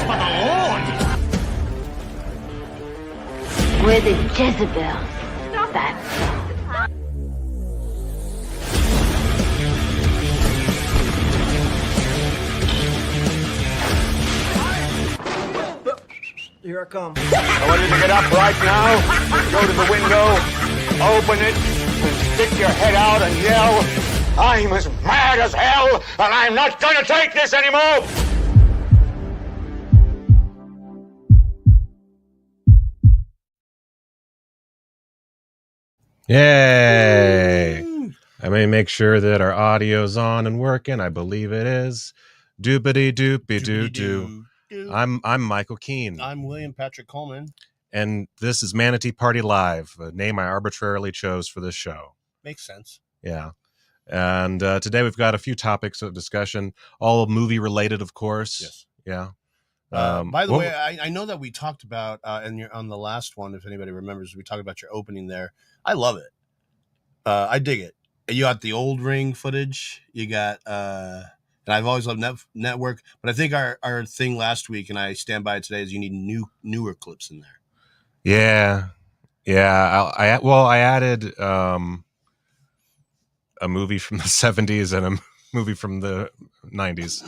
for the Lord! We're the Jezebels. That's Here I come. I want you to get up right now, go to the window, open it, and stick your head out and yell, I'm as mad as hell, and I'm not gonna take this anymore! Yay! I may make sure that our audio's on and working. I believe it is. Doopity doopy doo doo. I'm Michael Keene. I'm William-Patrick Coleman. And this is Manatee Party Live, a name I arbitrarily chose for this show. Makes sense. Yeah. And today we've got a few topics of discussion, all movie related, of course. Yes. Yeah. By the way, I know that we talked about on the last one, if anybody remembers, we talked about your opening there. I love it. I dig it. You got the old Ring footage. You got, and I've always loved Network, but I think our thing last week, and I stand by it today, is you need newer clips in there. Yeah. I added a movie from the 70s and a movie from the 90s.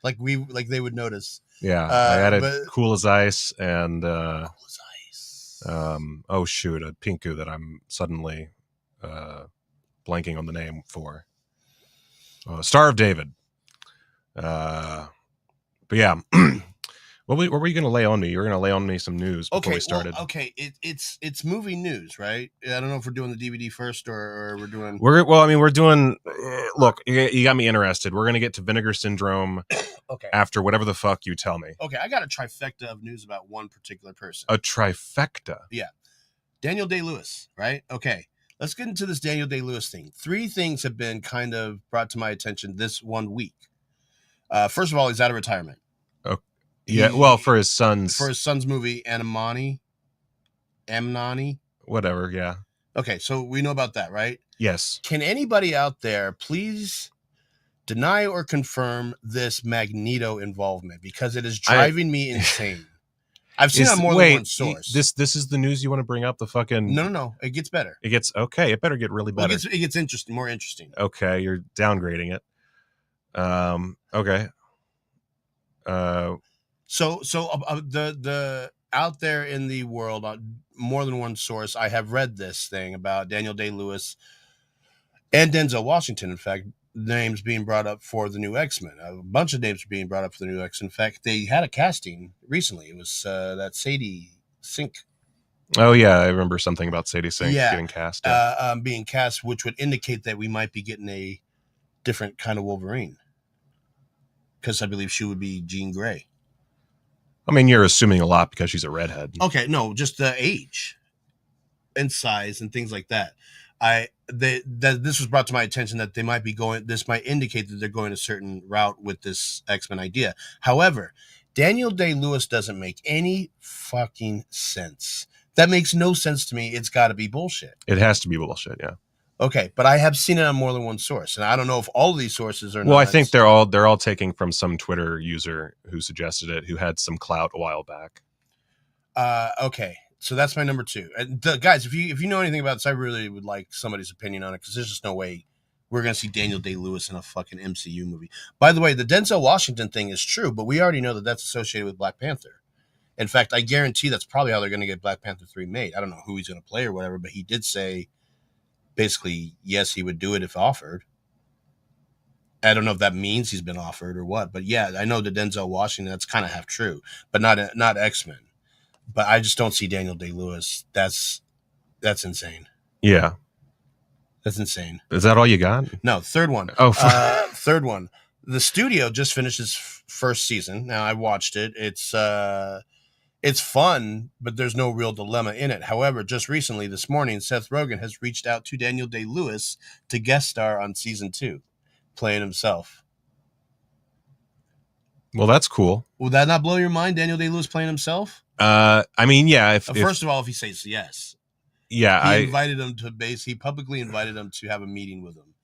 like they would notice. Yeah, I added Cool as Ice and Cool as Ice. Oh shoot, a Pinku that I'm suddenly blanking on the name for. Star of David. But yeah. What were you going to lay on me? You were going to lay on me some news before we started. Well, okay, it's movie news, right? I don't know if we're doing the DVD first or we're doing. We're doing. Look, you got me interested. We're going to get to Vinegar Syndrome. Okay. After whatever the fuck you tell me. Okay, I got a trifecta of news about one particular person. A trifecta. Yeah, Daniel Day-Lewis, right? Okay, let's get into this Daniel Day-Lewis thing. 3 things have been kind of brought to my attention this 1 week. First of all, he's out of retirement. Yeah, for his son's movie, Amnani. Whatever, yeah. Okay, so we know about that, right? Yes. Can anybody out there please deny or confirm this Magneto involvement? Because it is driving me insane. I've seen it on more than one source. This is the news you want to bring up? The fucking... No. It gets better. It gets... Okay, it better get really better. Well, it gets interesting, more interesting. Okay, you're downgrading it. Okay. So the out there in the world, more than one source, I have read this thing about Daniel Day-Lewis and Denzel Washington. In fact, names being brought up for the new X-Men. A bunch of names are being brought up for the new X-Men. In fact, they had a casting recently. It was that Sadie Sink. Oh yeah, I remember something about Sadie Sink getting cast. Being cast, which would indicate that we might be getting a different kind of Wolverine. Because I believe she would be Jean Grey. I mean, you're assuming a lot because she's a redhead. Okay, no, just the age and size and things like that. This was brought to my attention that they might be going. This might indicate that they're going a certain route with this X-Men idea. However, Daniel Day-Lewis doesn't make any fucking sense. That makes no sense to me. It's got to be bullshit. It has to be bullshit. Yeah. Okay, but I have seen it on more than one source, and I don't know if all of these sources are. Well, I think they're all taking from some Twitter user who suggested it, who had some clout a while back. Okay, so that's my number 2. And guys, if you know anything about this, I really would like somebody's opinion on it, because there's just no way we're gonna see Daniel Day-Lewis in a fucking MCU movie. By the way, the Denzel Washington thing is true, but we already know that that's associated with Black Panther. In fact, I guarantee that's probably how they're gonna get Black Panther 3 made. I don't know who he's gonna play or whatever, but he did say. Basically, yes, he would do it if offered. I don't know if that means he's been offered or what, but yeah, I know the Denzel Washington, that's kind of half true, but not X-Men. But I just don't see Daniel Day-Lewis. That's insane. Yeah. That's insane. Is that all you got? No, third one. Oh, third one. The studio just finished its first season. Now, I watched it. It's fun, but there's no real dilemma in it. However, just recently, this morning, Seth Rogen has reached out to Daniel Day-Lewis to guest star on season 2, playing himself. Well, that's cool. Would that not blow your mind, Daniel Day-Lewis playing himself? I mean, yeah. First of all, if he says yes. Yeah, He publicly invited him to have a meeting with him.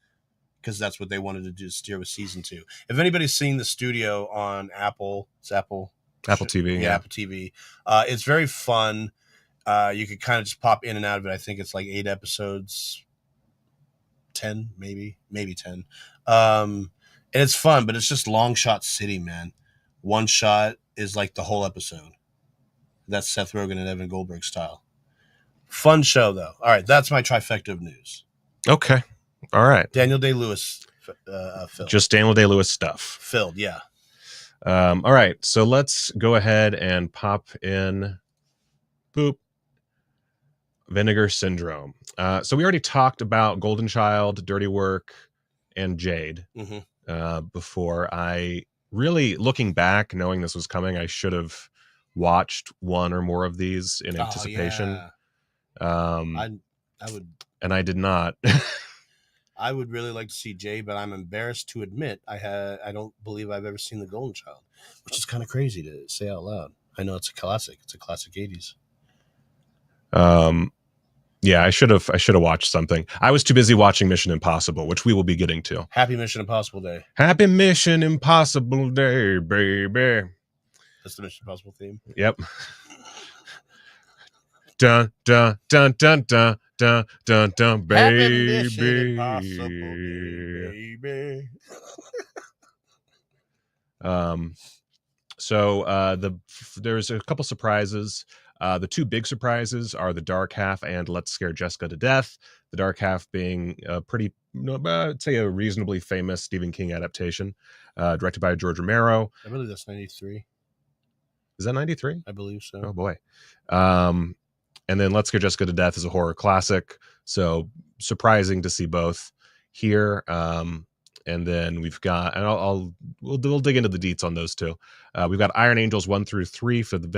because that's what they wanted to do, steer with season 2. If anybody's seen the studio on Apple, it's Apple TV, yeah. Apple TV. It's very fun. You could kind of just pop in and out of it. I think it's like 8 episodes, 10 maybe 10. And it's fun, but it's just long shot city, man. One shot is like the whole episode. That's Seth Rogen and Evan Goldberg style. Fun show, though. All right, that's my trifecta of news. Okay. All right. Daniel Day-Lewis film. Just Daniel Day-Lewis stuff. Filled, yeah. All right, so let's go ahead and pop in, boop, Vinegar Syndrome. So we already talked about Golden Child, Dirty Work, and Jade before. I really, looking back, knowing this was coming, I should have watched one or more of these in anticipation. I would, and I did not. I would really like to see Jade, but I'm embarrassed to admit I don't believe I've ever seen The Golden Child, which is kind of crazy to say out loud. I know it's a classic. It's a classic 80s. Yeah, I should have watched something. I was too busy watching Mission Impossible, which we will be getting to. Happy Mission Impossible Day. Happy Mission Impossible Day, baby. That's the Mission Impossible theme. Yep. Dun dun dun dun dun dun dun dun, baby. Happy Mission Impossible Day, baby. So there's a couple surprises. The two big surprises are The Dark Half and Let's Scare Jessica to Death. The Dark Half being a pretty, I'd say a reasonably famous Stephen King adaptation, directed by George Romero. I believe that's 93. Is that 93? I believe so. Oh boy. And then Let's Scare Jessica to Death is a horror classic. So surprising to see both here. And then we've got, and we'll dig into the deets on those two. We've got Iron Angels 1 through 3 for the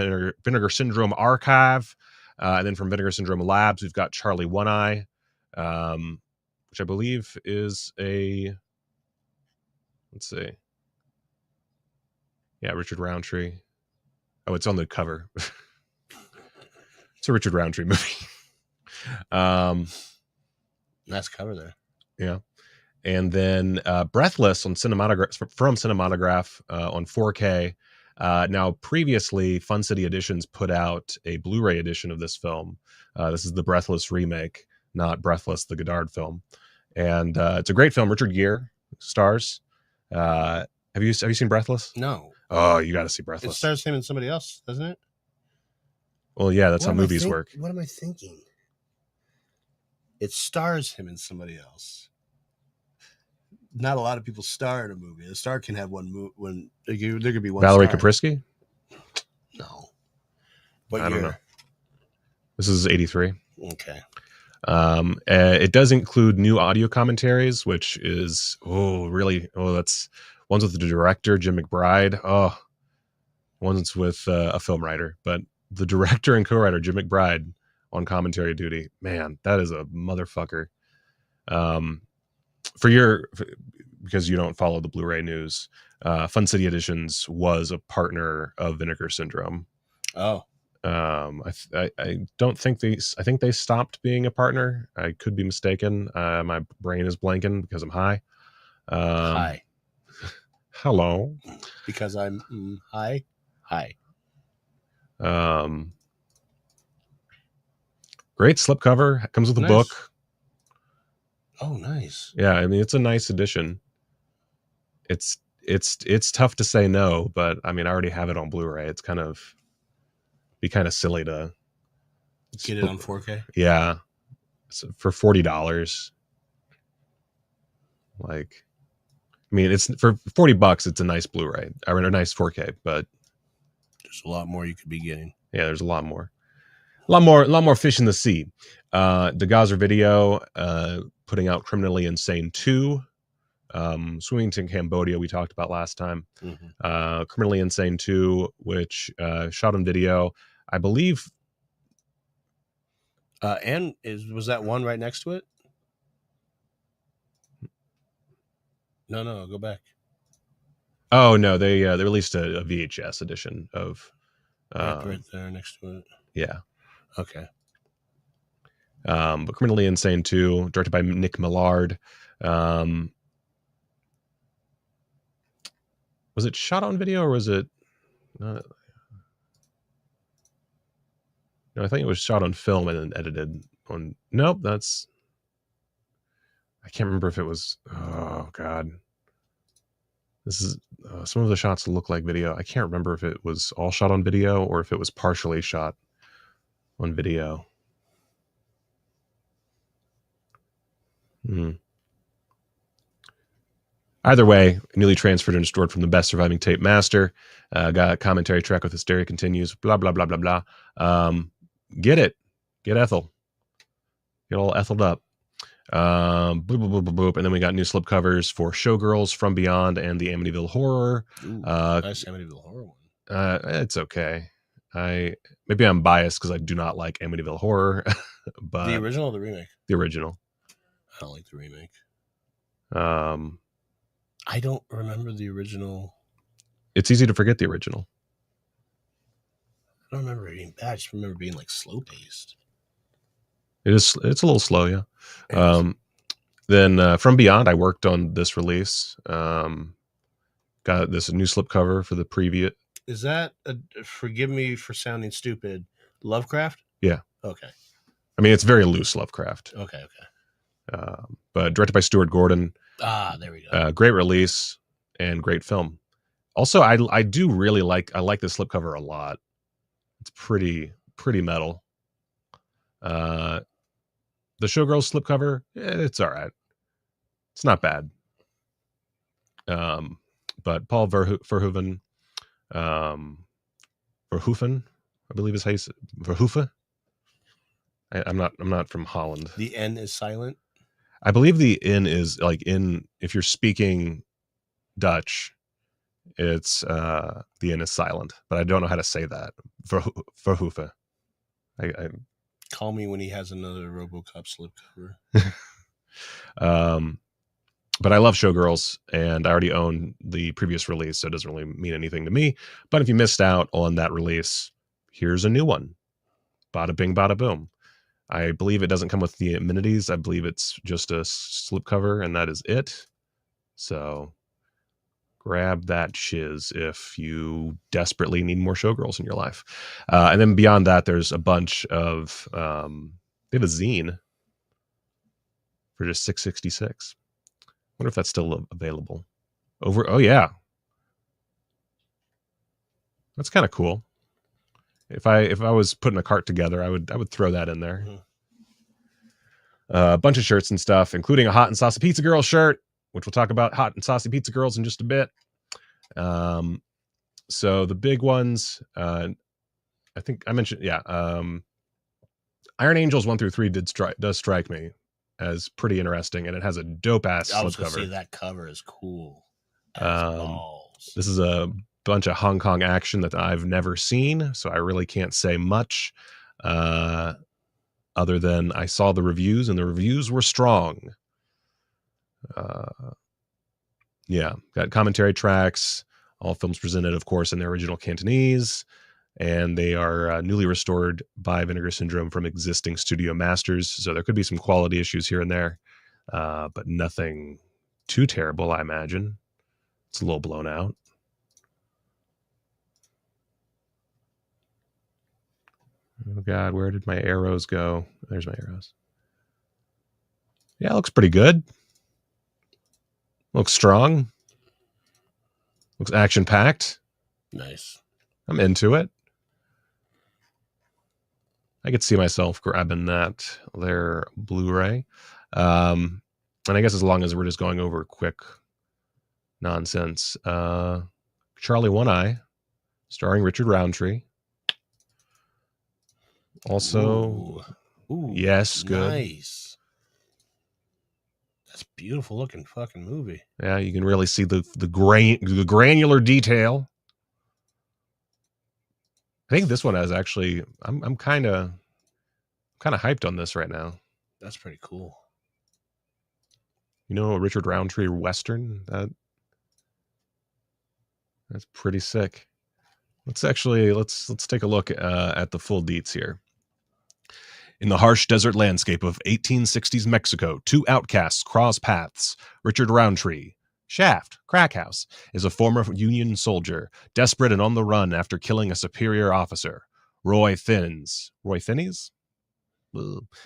Vinegar Syndrome archive. And then from Vinegar Syndrome Labs, we've got Charlie One Eye, which I believe is let's see. Yeah, Richard Roundtree. Oh, it's on the cover. It's a Richard Roundtree movie. Nice cover there. Yeah. And then Breathless on from Cinematograph on 4K. Now, previously, Fun City Editions put out a Blu-ray edition of this film. This is the Breathless remake, not Breathless, the Godard film. And it's a great film. Richard Gere stars. Have you seen Breathless? No. Oh, you got to see It Breathless. stars him and somebody else, doesn't it? Well, yeah, that's how movies work. What am I thinking? It stars him and somebody else. Not a lot of people star in a movie. A star can have one movie when there could be one. Valerie star. Kaprisky? No. What I year? don't know. This is 83. Okay. It does include new audio commentaries, which is that's one's with the director Jim McBride. Oh, one's with a film writer, but the director and co-writer Jim McBride on commentary duty. Man, that is a motherfucker. Because you don't follow the Blu-ray news, Fun City Editions was a partner of Vinegar Syndrome. Oh. I don't think I think they stopped being a partner. I could be mistaken. My brain is blanking because I'm high. Hi. Hello. Because I'm high. Hi. Great slipcover. Comes with a Nice. book. Oh, nice. Yeah, I mean it's a nice edition. It's tough to say no, but I mean I already have it on Blu-ray. It's kind of silly to Get it on 4K. Yeah, so for $40. Like, I mean, it's for $40. It's a nice Blu-ray or a nice 4K, but There's a lot more you could be getting. yeah, there's a lot more fish in the sea. The Gazer Video putting out Criminally Insane 2. Swimming to Cambodia we talked about last time. Mm-hmm. Criminally Insane 2, which shot on video, I believe. And was that one right next to it? No, go back. Oh no, they released a VHS edition of Right there next to it. Yeah. Okay. But Criminally Insane 2, directed by Nick Millard. Was it shot on video or was it? No, I think it was shot on film and then edited on. Nope, that's. I can't remember if it was. Oh God. This is some of the shots look like video. I can't remember if it was all shot on video or if it was partially shot on video. Either way, newly transferred and stored from the best surviving tape master. Got a commentary track with hysteria continues. Blah blah blah blah blah. Get it, get Ethel, get all etheled up. Boop, boop, boop, boop, boop. And then we got new slipcovers for Showgirls, From Beyond, and the Amityville Horror. Ooh, nice Amityville Horror one. It's okay. Maybe I'm biased because I do not like Amityville Horror. But the original or the remake? The original. I don't like the remake. I don't remember the original. It's easy to forget the original. I don't remember it being bad. I just remember being like slow paced. It's a little slow, yeah. Then From Beyond, I worked on this release. Got this new slipcover for the previous. Is that forgive me for sounding stupid, Lovecraft? Yeah. Okay. I mean, it's very loose Lovecraft. Okay. But directed by Stuart Gordon. There we go. Great release and great film. Also, I do really like this slipcover a lot. It's pretty metal. The Showgirls slipcover, it's all right. It's not bad. But Paul Verhoeven, I believe is how you say Verhoeven. I'm not from Holland. The N is silent. I believe the N is like if you're speaking Dutch, it's the N is silent, but I don't know how to say that. Verhoeven. I Call me when he has another RoboCop slipcover. But I love Showgirls, and I already own the previous release, so it doesn't really mean anything to me. But if you missed out on that release, here's a new one. Bada bing, bada boom. I believe it doesn't come with the amenities. I believe it's just a slipcover, and that is it. So grab that shiz if you desperately need more Showgirls in your life. And then beyond that, there's a bunch of they have a zine for just $6.66. Wonder if that's still available. Oh yeah, that's kind of cool. If I was putting a cart together, I would throw that in there. Mm-hmm. A bunch of shirts and stuff, including a Hot and Saucy Pizza Girl shirt, which we'll talk about Hot and Saucy Pizza Girls in just a bit. So the big ones, I think I mentioned, Iron Angels 1 through 3 does strike me as pretty interesting, and it has a dope ass I was gonna cover. say that cover is cool. This is a bunch of Hong Kong action that I've never seen, so I really can't say much other than I saw the reviews, and the reviews were strong. Got commentary tracks, all films presented, of course, in their original Cantonese, and they are newly restored by Vinegar Syndrome from existing studio masters. So there could be some quality issues here and there, but nothing too terrible, I imagine. It's a little blown out. Oh God, where did my arrows go? There's my arrows. Yeah, it looks pretty good. Looks strong. Looks action-packed. Nice. I'm into it. I could see myself grabbing their Blu-ray. And I guess as long as we're just going over quick nonsense. Charlie One Eye, starring Richard Roundtree. Also, Ooh, yes, good. Nice. That's a beautiful looking fucking movie. Yeah, you can really see the granular detail. I think this one has actually. I'm kind of hyped on this right now. That's pretty cool. You know, a Richard Roundtree Western that's pretty sick. Let's take a look at the full deets here. In the harsh desert landscape of 1860s Mexico, two outcasts cross paths. Richard Roundtree, Shaft, Crack House, is a former Union soldier, desperate and on the run after killing a superior officer. Roy Thinnes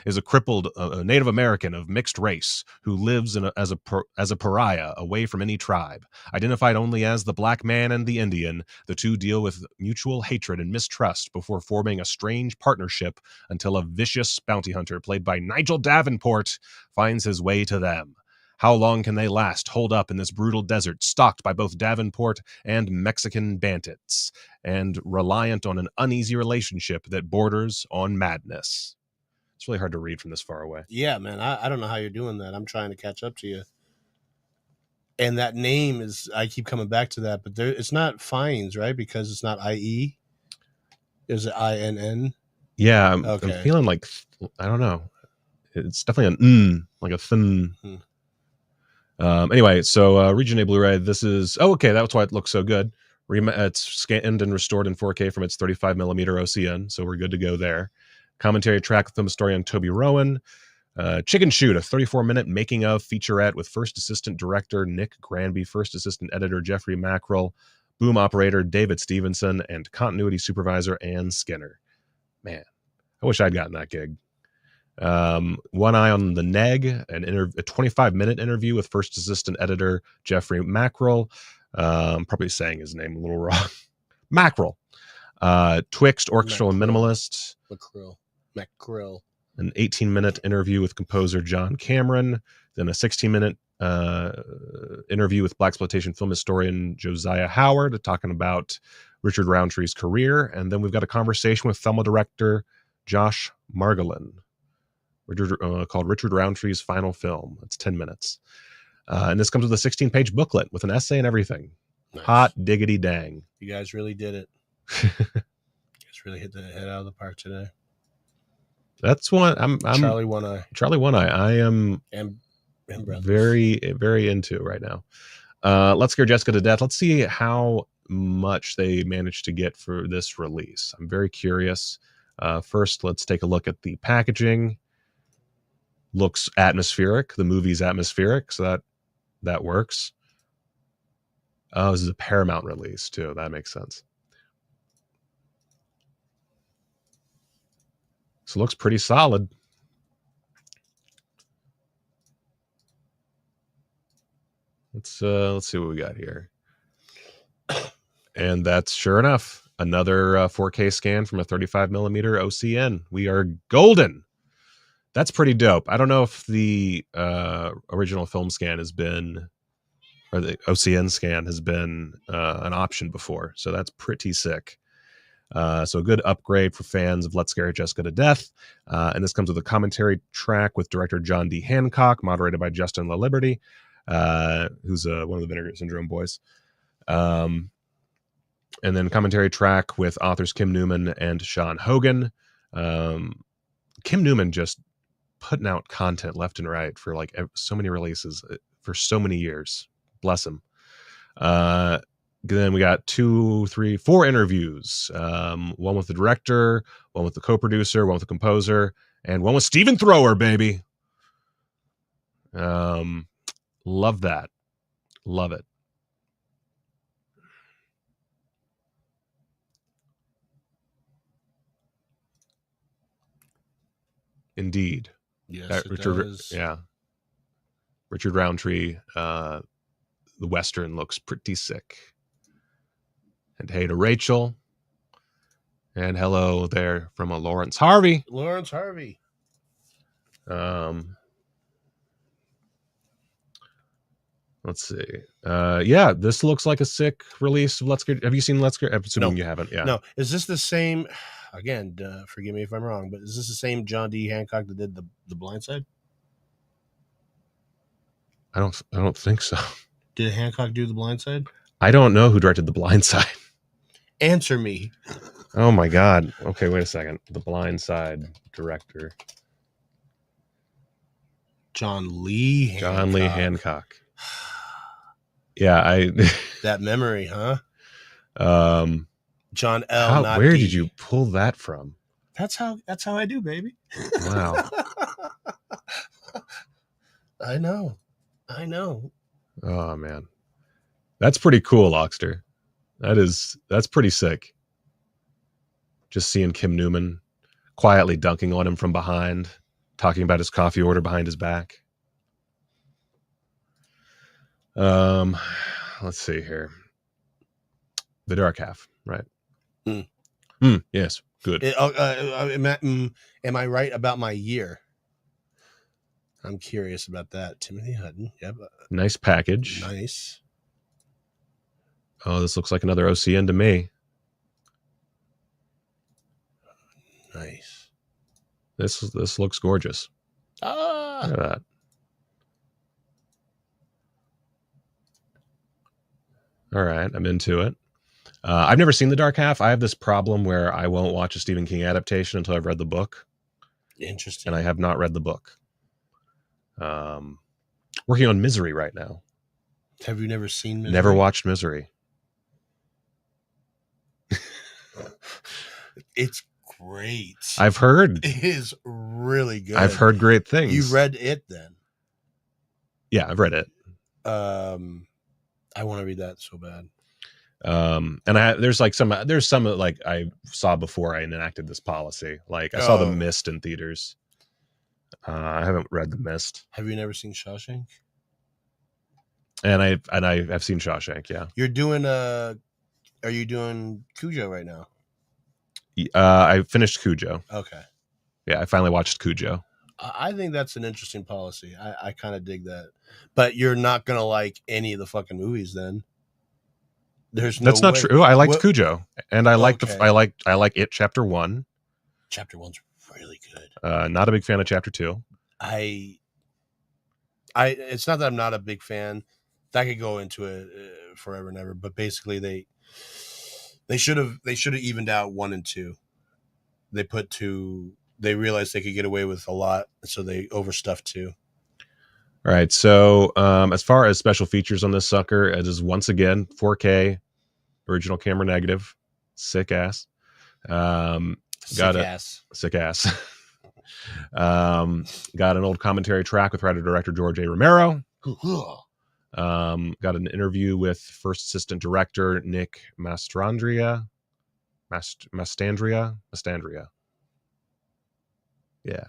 is a crippled Native American of mixed race who lives as a pariah away from any tribe. Identified only as the black man and the Indian, the two deal with mutual hatred and mistrust before forming a strange partnership until a vicious bounty hunter played by Nigel Davenport finds his way to them. How long can they last, holed up in this brutal desert, stalked by both Davenport and Mexican bandits, and reliant on an uneasy relationship that borders on madness? It's really hard to read from this far away. Yeah, man. I don't know how you're doing that. I'm trying to catch up to you. And that name is, I keep coming back to that, but it's not Fiennes, right? Because it's not I-E. Is it I-N-N? Yeah, I'm feeling like, I don't know. It's definitely an like a thin. Anyway, so Region A Blu-ray. This is okay. That's why it looks so good. It's scanned and restored in 4K from its 35mm OCN, so we're good to go there. Commentary track, film historian Toby Rowan. Chicken Shoot, a 34-minute making of featurette with first assistant director Nick Granby, first assistant editor Jeffrey Mackerel, boom operator David Stevenson, and continuity supervisor Ann Skinner. Man, I wish I'd gotten that gig. One Eye on the Neg, a 25-minute interview with first assistant editor Jeffrey Mackerel. Probably saying his name a little wrong. Mackerel. Twixt, orchestral and minimalist. Mackerel. An 18-minute interview with composer John Cameron. Then a 16-minute interview with blaxploitation film historian Josiah Howard, talking about Richard Roundtree's career. And then we've got a conversation with film director Josh Margolin. Called Richard Roundtree's final film. It's 10 minutes. And this comes with a 16-page booklet with an essay and everything. Nice. Hot diggity dang. You guys really did it. You guys really hit the head out of the park today. That's one. I'm Charlie One Eye. Charlie One Eye. I am and very, very into right now. Let's Scare Jessica to Death. Let's see how much they managed to get for this release. I'm very curious. First, let's take a look at the packaging. Looks atmospheric. The movie's atmospheric, so that works. Oh, this is a Paramount release too. That makes sense. So it looks pretty solid. Let's see what we got here. And that's sure enough another 4K scan from a 35mm OCN. We are golden. That's pretty dope. I don't know if the original film scan has been, or the OCN scan has been an option before. So that's pretty sick. So a good upgrade for fans of Let's Scare Jessica to Death. And this comes with a commentary track with director John D. Hancock, moderated by Justin LaLiberty, who's one of the Vinegar Syndrome boys. And then commentary track with authors Kim Newman and Sean Hogan. Kim Newman just putting out content left and right for like so many releases for so many years. Bless him. Then we got 2, 3, 4 interviews. One with the director, one with the co-producer, one with the composer, and one with Stephen Thrower, baby. Love that. Love it. Indeed. Yes, Richard, does. Yeah. Richard Roundtree, the Western looks pretty sick. And hey to Rachel. And hello there from a Lawrence Harvey. Lawrence Harvey. Let's see. Yeah, this looks like a sick release of Let's Get. Have you seen Let's Get? I'm assuming you haven't. Yeah. No. Is this the same? Again, forgive me if I'm wrong, but is this the same John D. Hancock that did the Blind Side? I don't think so. Did Hancock do the Blind Side? I don't know who directed The Blind Side. Answer me. Oh my God. Okay, wait a second. The Blind Side director. John Lee Hancock. Yeah, that memory, huh? John L. Where did you pull that from? That's how I do, baby. Wow. I know. Oh man, That's pretty cool, Oxter. That's pretty sick. Just seeing Kim Newman quietly dunking on him from behind, talking about his coffee order behind his back. Let's see here. The Dark Half, right? Yes, good. Am I right about my year? I'm curious about that. Timothy Hutton. Yep. Nice package. Nice. Oh, this looks like another OCN to me. Nice. This looks gorgeous. Ah. Look at that. All right, I'm into it. I've never seen The Dark Half. I have this problem where I won't watch a Stephen King adaptation until I've read the book. Interesting. And I have not read the book. Working on Misery right now. Have you never seen Misery? Never watched Misery. It's great. I've heard. It is really good. I've heard great things. You read it then? Yeah, I've read it. I want to read that so bad. And there's some like I saw before I enacted this policy. Like I saw The Mist in theaters. I haven't read The Mist. Have you never seen Shawshank? And I've seen Shawshank. Yeah. You're doing are you doing Cujo right now? I finished Cujo. Okay. Yeah, I finally watched Cujo. I think that's an interesting policy. I kind of dig that. But you're not gonna like any of the fucking movies then. There's no That's not way. true. I liked Cujo, and I liked Okay. I like It Chapter 1. Chapter 1's really good. Not a big fan of Chapter 2. It's not that I'm not a big fan. That could go into it forever and ever. But basically, they should have evened out 1 and 2. They put 2. They realized they could get away with a lot, so they overstuffed 2. All right. So as far as special features on this sucker, it is once again 4K, original camera negative, sick ass. Sick ass. Got an old commentary track with writer-director George A. Romero. Got an interview with first assistant director Nick Mastandria. Yeah.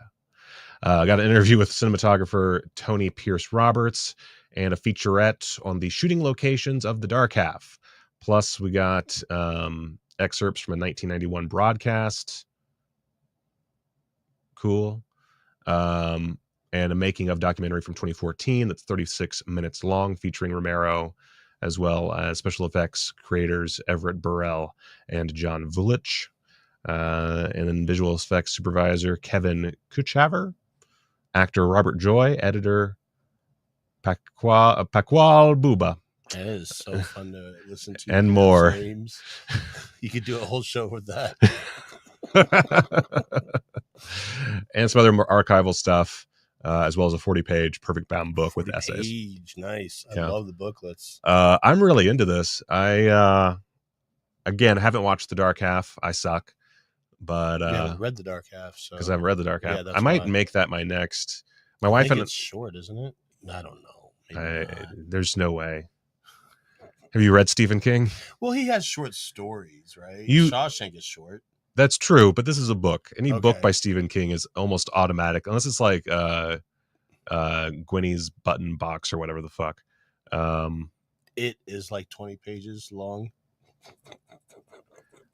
Got an interview with cinematographer Tony Pierce Roberts and a featurette on the shooting locations of The Dark Half. Plus, we got excerpts from a 1991 broadcast. Cool. And a making of documentary from 2014 that's 36 minutes long, featuring Romero, as well as special effects creators Everett Burrell and John Vulich. And then visual effects supervisor Kevin Kuchaver, actor Robert Joy, editor Pakwal Buba. It is so fun to listen to. And more. Names. You could do a whole show with that. And some other more archival stuff, as well as a 40-page perfect bound book with essays. Nice. I love the booklets. I'm really into this. I again haven't watched The Dark Half. I suck. But you haven't read The Dark Half, so because I haven't read The Dark Half. Yeah, I might make that my next. My I wife think and it's short, isn't it? I don't know. There's no way. Have you read Stephen King? Well, he has short stories, right? Shawshank is short. That's true, but this is a book. Any book by Stephen King is almost automatic, unless it's like Gwynny's Button Box or whatever the fuck. It is like 20 pages long.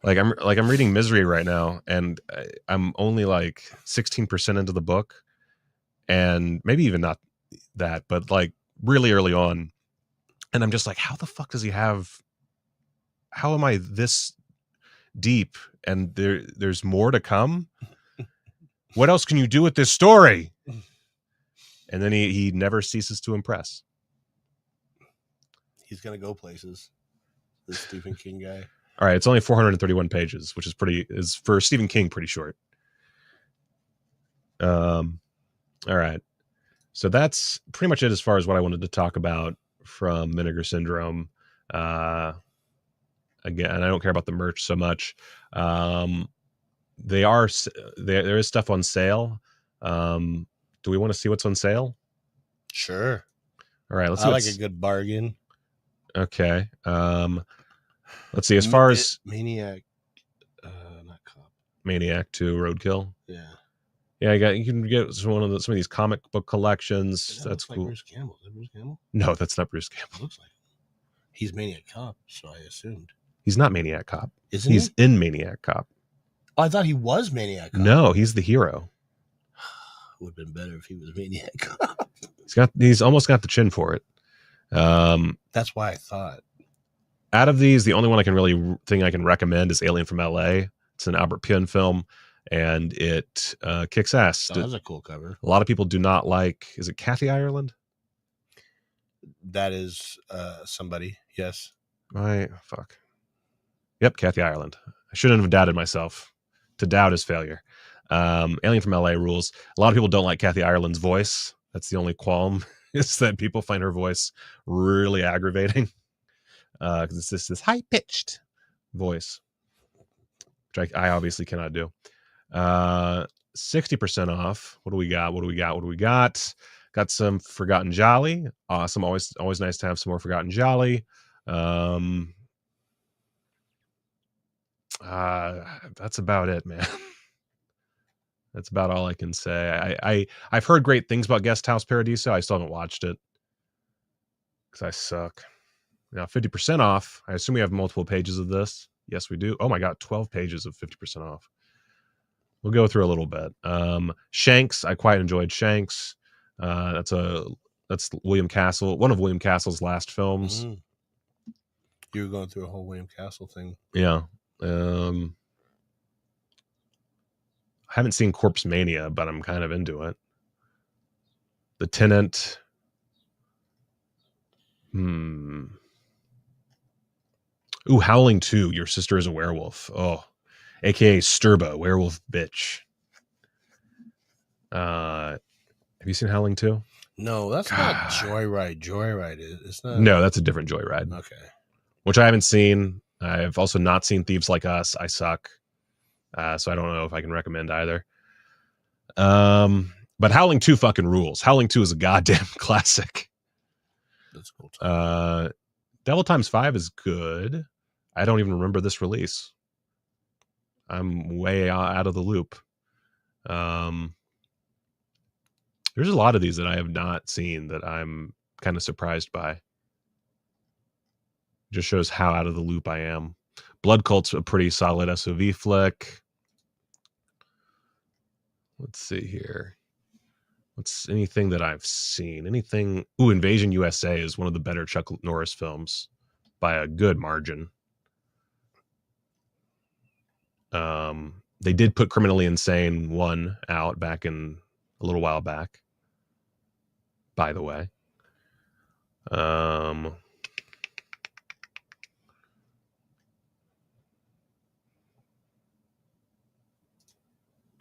I'm reading Misery right now, and I'm only like 16% into the book, and maybe even not that, but like really early on, and I'm just like, how the fuck does he have? How am I this deep? And there's more to come. What else can you do with this story? And then he never ceases to impress. He's gonna go places. This Stephen King guy. All right, it's only 431 pages, which is for Stephen King pretty short. All right, so that's pretty much it as far as what I wanted to talk about from Vinegar Syndrome. Again, I don't care about the merch so much. There is stuff on sale. Do we want to see what's on sale? Sure. All right, let's. I like a good bargain. Okay. Let's see. As far as Maniac, not Cop. Maniac 2, Roadkill. Yeah. Yeah, you can get some of these comic book collections. That's cool. Like Bruce Campbell. Is that Bruce Campbell? No, that's not Bruce Campbell. Looks like he's Maniac Cop, so I assumed. He's not Maniac Cop. Isn't He's in Maniac Cop. Oh, I thought he was Maniac Cop. No, he's the hero. Would have been better if he was Maniac Cop. He's almost got the chin for it. That's why I thought. Out of these, the only one I can recommend is Alien from LA. It's an Albert Pien film, and it kicks ass. Oh, that's a cool cover. A lot of people do not like. Is it Kathy Ireland? That is somebody. Yes. Fuck. Yep, Kathy Ireland. I shouldn't have doubted myself. To doubt is failure. Alien from LA rules. A lot of people don't like Kathy Ireland's voice. That's the only qualm, is that people find her voice really aggravating. Because it's this high-pitched voice, which I obviously cannot do. 60% off. What do we got? Got some Forgotten Jolly. Awesome. Always nice to have some more Forgotten Jolly. That's about it, man. That's about all I can say. I've heard great things about Guest House Paradiso. I still haven't watched it because I suck. Now 50% off. I assume we have multiple pages of this. Yes, we do. Oh my god, 12 pages of 50% off. We'll go through a little bit. Shanks. I quite enjoyed Shanks. That's William Castle, one of William Castle's last films. You were going through a whole William Castle thing. Yeah. I haven't seen Corpse Mania, but I'm kind of into it. The Tenant. Ooh, Howling 2, Your Sister is a Werewolf. Oh, aka Sturba, werewolf bitch. Have you seen Howling 2? No, that's not Joyride. Joyride it's not. No, that's a different Joyride. Okay. Which I haven't seen. I've also not seen Thieves Like Us. I suck. So I don't know if I can recommend either. But Howling 2 fucking rules. Howling 2 is a goddamn classic. That's cool. Devil Times 5 is good. I don't even remember this release. I'm way out of the loop. There's a lot of these that I have not seen that I'm kind of surprised by. Just shows how out of the loop I am. Blood Cult's a pretty solid SOV flick. Let's see here. What's anything that I've seen? Anything? Ooh, Invasion USA is one of the better Chuck Norris films by a good margin. They did put Criminally Insane 1 out back in a little while back, by the way.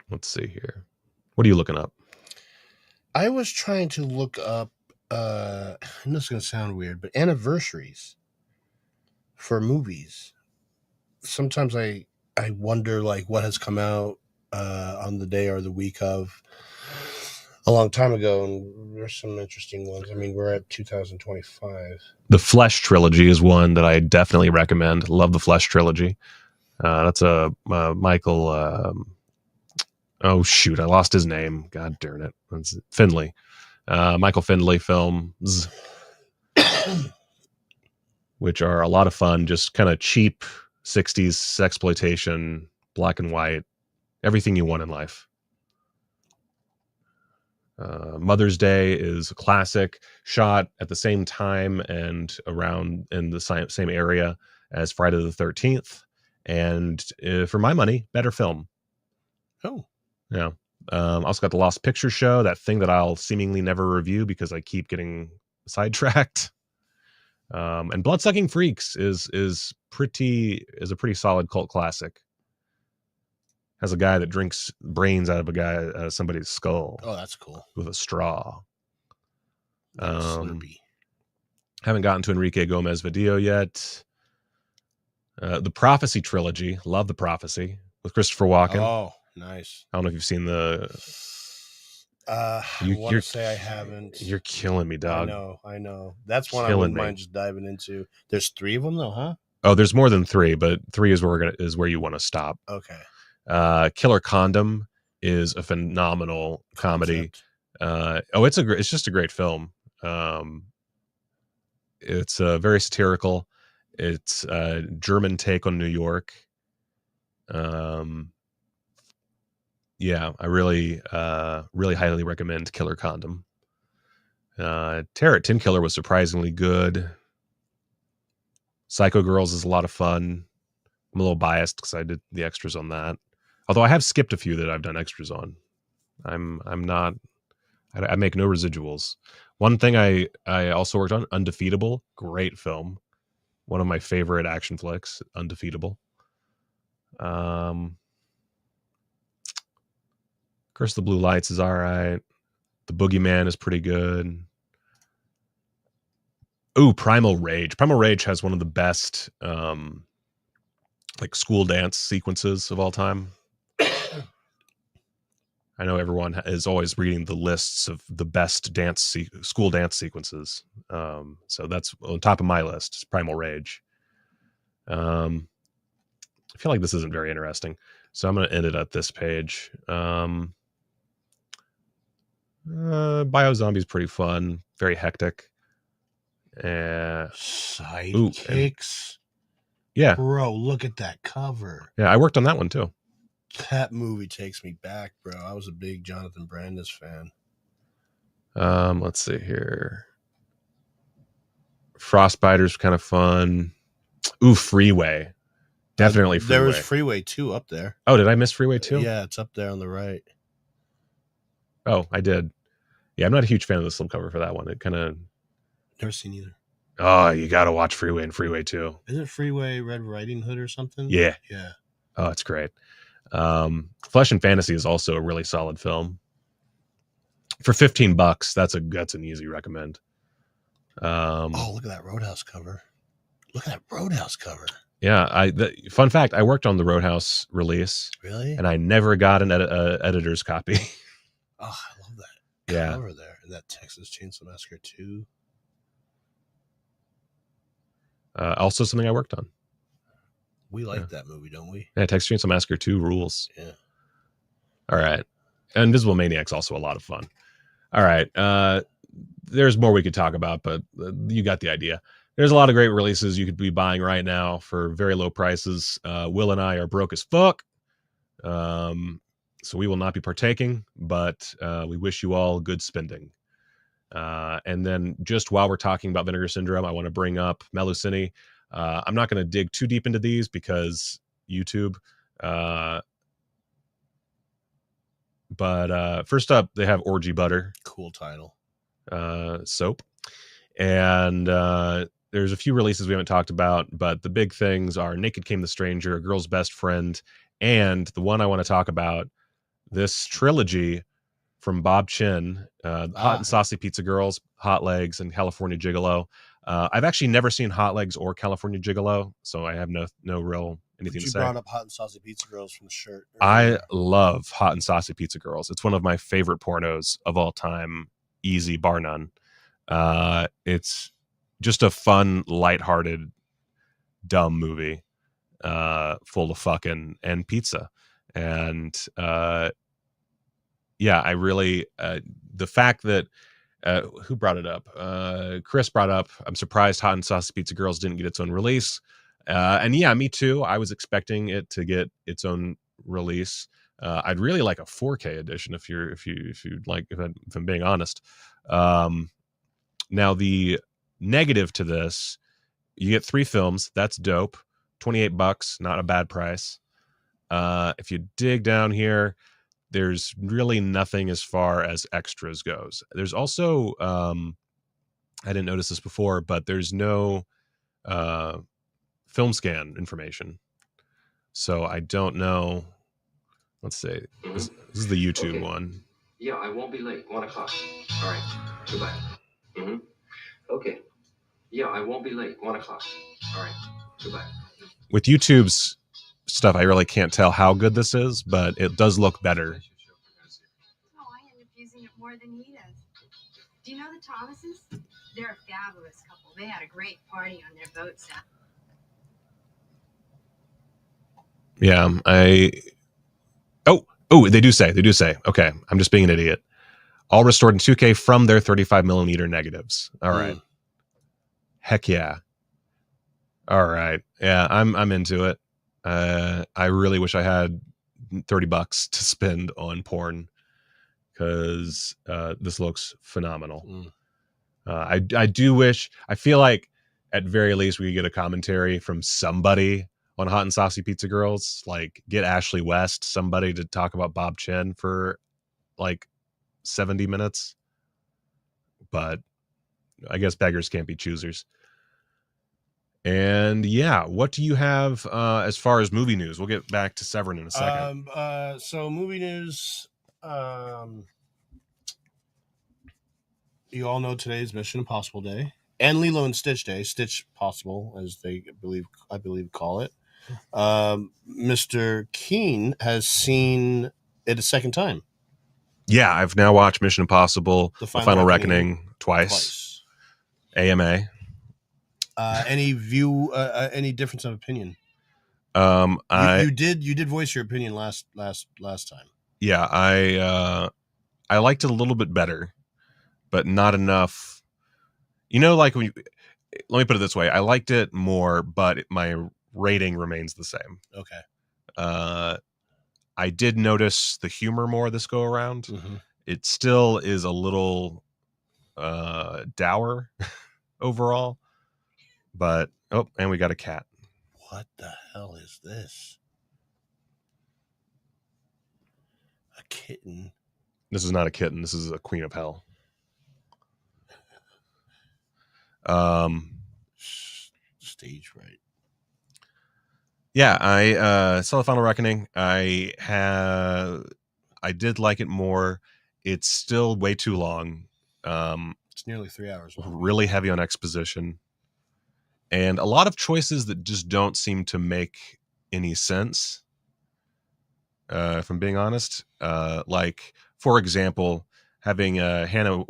Let's see here. What are you looking up? I was trying to look up, and this is going to sound weird, but anniversaries for movies. Sometimes I wonder, like, what has come out on the day or the week of a long time ago, and there's some interesting ones. I mean, we're at 2025. The Flesh trilogy is one that I definitely recommend. Love the Flesh trilogy. That's a Michael... oh shoot, I lost his name. God darn it. That's Findlay. Michael Findlay films, which are a lot of fun, just kind of cheap 60s sexploitation, black and white, everything you want in life. Mother's Day is a classic, shot at the same time and around in the same area as Friday the 13th. And for my money, better film. Oh. Yeah. Also got the Lost Picture Show, that thing that I'll seemingly never review because I keep getting sidetracked. And Bloodsucking Freaks is a pretty solid cult classic. Has a guy that drinks brains out of somebody's skull. Oh, that's cool. With a straw. Slurpee. Haven't gotten to Enrique Gomez Video yet. The Prophecy trilogy. Love The Prophecy with Christopher Walken. Oh, nice. I don't know if you've seen the... I want to say I haven't. You're killing me, dog. I know. That's one I wouldn't mind just diving into. There's 3 of them though, huh? Oh, there's more than 3, but 3 is where you want to stop. Okay. Killer Condom is a phenomenal comedy. It's just a great film. It's very satirical. It's a German take on New York. Yeah, I really highly recommend Killer Condom. Terror Tin Killer was surprisingly good. Psycho Girls is a lot of fun. I'm a little biased because I did the extras on that. Although I have skipped a few that I've done extras on. I make no residuals. One thing I also worked on, Undefeatable, great film. One of my favorite action flicks, Undefeatable. Curse of the Blue Lights is all right. The Boogeyman is pretty good. Ooh, Primal Rage. Primal Rage has one of the best like school dance sequences of all time. I know everyone is always reading the lists of the best school dance sequences. So that's on top of my list. It's Primal Rage. I feel like this isn't very interesting, so I'm going to end it at this page. Bio-Zombie is pretty fun, very hectic. Sidekicks. Yeah. Bro, look at that cover. Yeah, I worked on that one too. That movie takes me back, bro. I was a big Jonathan Brandis fan. Let's see here. Frostbiter's kind of fun. Ooh, Freeway. Definitely Freeway. There was Freeway 2 up there. Oh, did I miss Freeway 2? Yeah, it's up there on the right. Oh, I did. Yeah, I'm not a huge fan of the slipcover for that one. It kind of... Never seen either. Oh, you got to watch Freeway and Freeway 2. Isn't Freeway Red Riding Hood or something? Yeah. Yeah. Oh, it's great. Flesh and Fantasy is also a really solid film. For $15, that's an easy recommend. Oh, look at that Roadhouse cover. Yeah, fun fact, I worked on the Roadhouse release. Really? And I never got an editor's copy. Oh, I love that yeah. cover there. And that Texas Chainsaw Massacre 2. Also something I worked on. We like that movie, don't we? Yeah, Texas Chainsaw Massacre 2 rules. Yeah. All right. Invisible Maniac's also a lot of fun. All right. There's more we could talk about, but you got the idea. There's a lot of great releases you could be buying right now for very low prices. Will and I are broke as fuck. So we will not be partaking, but we wish you all good spending. And then just while we're talking about Vinegar Syndrome, I want to bring up Melusine. I'm not going to dig too deep into these because YouTube. But first up, they have Orgy Butter. Cool title. Soap. And there's a few releases we haven't talked about, but the big things are Naked Came the Stranger, A Girl's Best Friend, and the one I want to talk about, this trilogy from Bob Chin, Hot and Saucy Pizza Girls, Hot Legs, and California Gigolo. I've actually never seen Hot Legs or California Gigolo, so I have no real anything to say. You brought up Hot and Saucy Pizza Girls from the shirt. I love Hot and Saucy Pizza Girls. It's one of my favorite pornos of all time. Easy, bar none. It's just a fun, lighthearted, dumb movie full of fucking and pizza. And yeah, I really, the fact that, who brought it up? Chris brought up, I'm surprised Hot and Saucy Pizza Girls didn't get its own release. And yeah, me too. I was expecting it to get its own release. I'd really like a 4K edition if I'm being honest. Now the negative to this, you get 3 films. That's dope. $28, not a bad price. If you dig down here, there's really nothing as far as extras goes. There's also, I didn't notice this before, but there's no film scan information. So I don't know. Let's see. This is the YouTube one. Yeah, I won't be late. 1 o'clock. All right. Goodbye. Mm-hmm. Okay. Yeah, I won't be late. 1 o'clock. All right. Goodbye. With YouTube's stuff, I really can't tell how good this is, but it does look better. than he does. Do you know the Thomases? They're a fabulous couple. They had a great party on their boat South. Yeah, they do say. Okay, I'm just being an idiot. All restored in 2K from their 35 millimeter negatives. All right. Heck yeah. All right. Yeah, I'm into it. I really wish I had $30 to spend on porn because this looks phenomenal. I do wish. I feel like at very least we could get a commentary from somebody on Hot and Saucy Pizza Girls. Like get Ashley West, somebody to talk about Bob Chen for like 70 minutes. But I guess beggars can't be choosers. And yeah, what do you have as far as movie news? We'll get back to Severin in a second. So movie news. You all know today's Mission Impossible Day and Lilo and Stitch Day. Stitch Possible, as I believe call it. Mr. Keene has seen it a second time. Yeah, I've now watched Mission Impossible: The Final Reckoning twice. AMA. Any difference of opinion? You did voice your opinion last time. Yeah, I liked it a little bit better, but not enough. You know, like let me put it this way: I liked it more, but my rating remains the same. Okay. I did notice the humor more this go around. Mm-hmm. It still is a little dour overall, but and we got a cat. What the hell is this? A kitten. This is not a kitten. This is a queen of hell. Stage right. Yeah, I saw The Final Reckoning. I did like it more. It's still way too long. It's nearly 3 hours long. Really heavy on exposition. And a lot of choices that just don't seem to make any sense. If I'm being honest. Like, for example, having Hannah...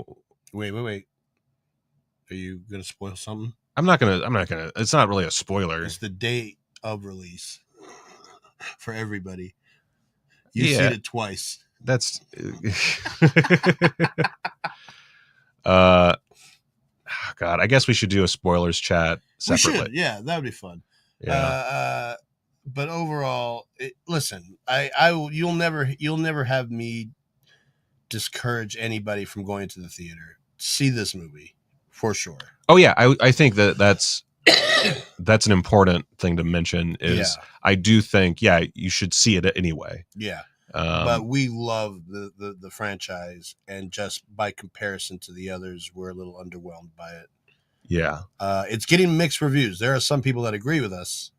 Wait. Are you going to spoil something? I'm not gonna. It's not really a spoiler. It's the date of release for everybody. You've seen it twice. That's God, I guess we should do a spoilers chat separately. We should, yeah, that would be fun. Yeah. But overall, listen, you'll never have me discourage anybody from going to the theater. See this movie for sure. Oh yeah, I think that's an important thing to mention. Is I do think you should see it anyway. Yeah. But we love the franchise, and just by comparison to the others, we're a little underwhelmed by it. Yeah. It's getting mixed reviews. There are some people that agree with us.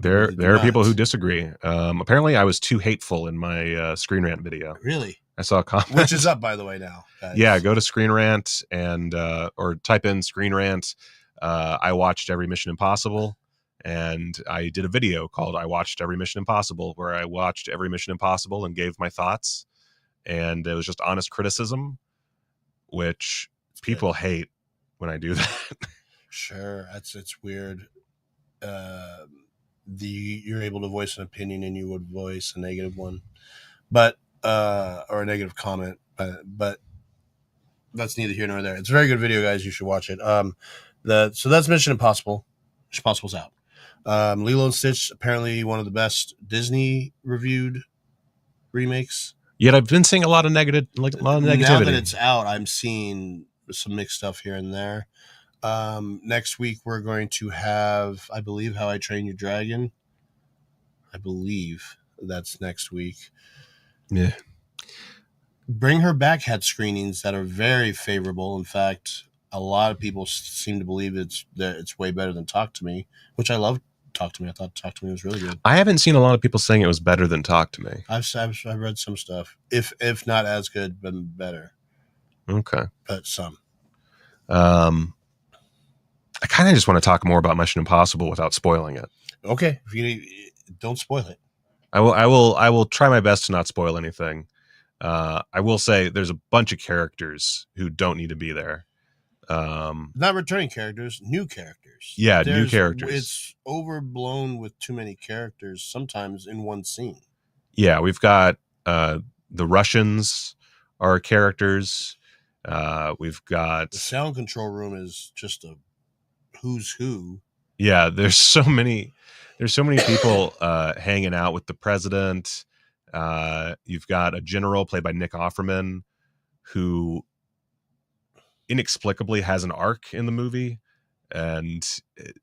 There are people who disagree. Apparently, I was too hateful in my Screen Rant video. Really? I saw a comment. Which is up, by the way, now. Guys. Yeah, go to Screen Rant and or type in Screen Rant. I watched every Mission Impossible. And I did a video called I Watched Every Mission Impossible, where I watched every Mission Impossible and gave my thoughts. And it was just honest criticism, which people hate when I do that. Sure. It's weird. You're able to voice an opinion and you would voice a negative one, or a negative comment, but that's neither here nor there. It's a very good video, guys. You should watch it. So that's Mission Impossible. Mission Impossible's out. Lilo and Stitch, apparently one of the best Disney reviewed remakes. Yet I've been seeing a lot of negativity. Now that it's out, I'm seeing some mixed stuff here and there. Next week we're going to have, I believe, How I Train Your Dragon. I believe that's next week. Yeah. Bring Her Back had screenings that are very favorable. In fact, a lot of people seem to believe it's way better than Talk to Me, which I love. Talk to Me. I thought Talk to Me was really good. I haven't seen a lot of people saying it was better than Talk to Me. I've read some stuff. If not as good, but better. Okay. But some. I kind of just want to talk more about Mission Impossible without spoiling it. Okay. Don't spoil it. I will try my best to not spoil anything. I will say there's a bunch of characters who don't need to be there. Not returning characters, new characters. Yeah, new characters. It's overblown with too many characters sometimes in one scene. Yeah, we've got the Russians are characters. We've got the sound control room is just a who's who. Yeah, there's so many people hanging out with the president. You've got a general played by Nick Offerman who inexplicably has an arc in the movie, and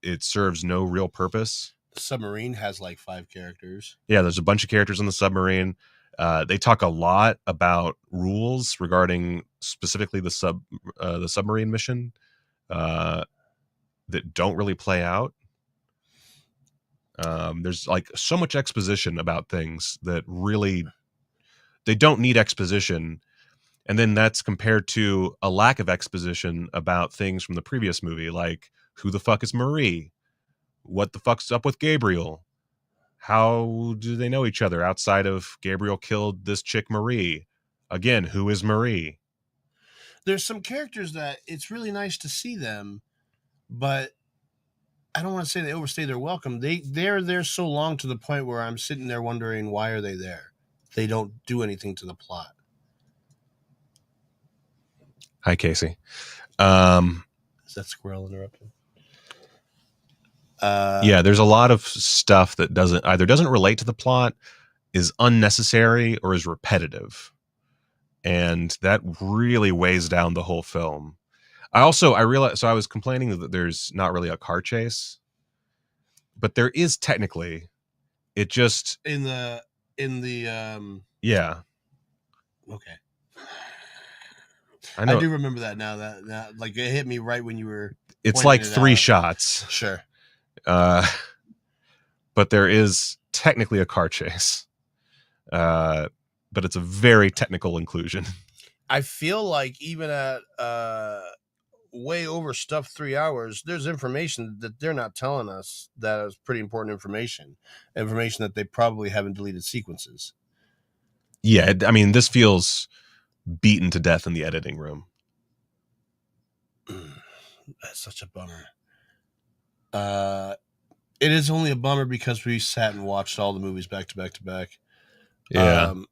it serves no real purpose. The submarine has like 5 characters. Yeah, there's a bunch of characters on the submarine. They talk a lot about rules regarding specifically the submarine mission that don't really play out. There's like so much exposition about things that really they don't need exposition. And then that's compared to a lack of exposition about things from the previous movie, like who the fuck is Marie? What the fuck's up with Gabriel? How do they know each other outside of Gabriel killed this chick Marie? Again, who is Marie? There's some characters that it's really nice to see them, but I don't want to say they overstay their welcome. They're there so long to the point where I'm sitting there wondering, why are they there? They don't do anything to the plot. Hi, Casey. Is that squirrel interrupting? Yeah, there's a lot of stuff that doesn't relate to the plot, is unnecessary, or is repetitive. And that really weighs down the whole film. I realized, so I was complaining that there's not really a car chase, but there is technically. It just in the yeah. Okay. I know. I do remember that now. That like it hit me right when you were. It's like 3 shots. Sure. But there is technically a car chase. But it's a very technical inclusion. I feel like even at way overstuffed 3 hours, there's information that they're not telling us that is pretty important information that they probably haven't deleted sequences. Yeah, I mean, this feels beaten to death in the editing room. That's such a bummer. It is only a bummer because we sat and watched all the movies back to back to back. Yeah. Do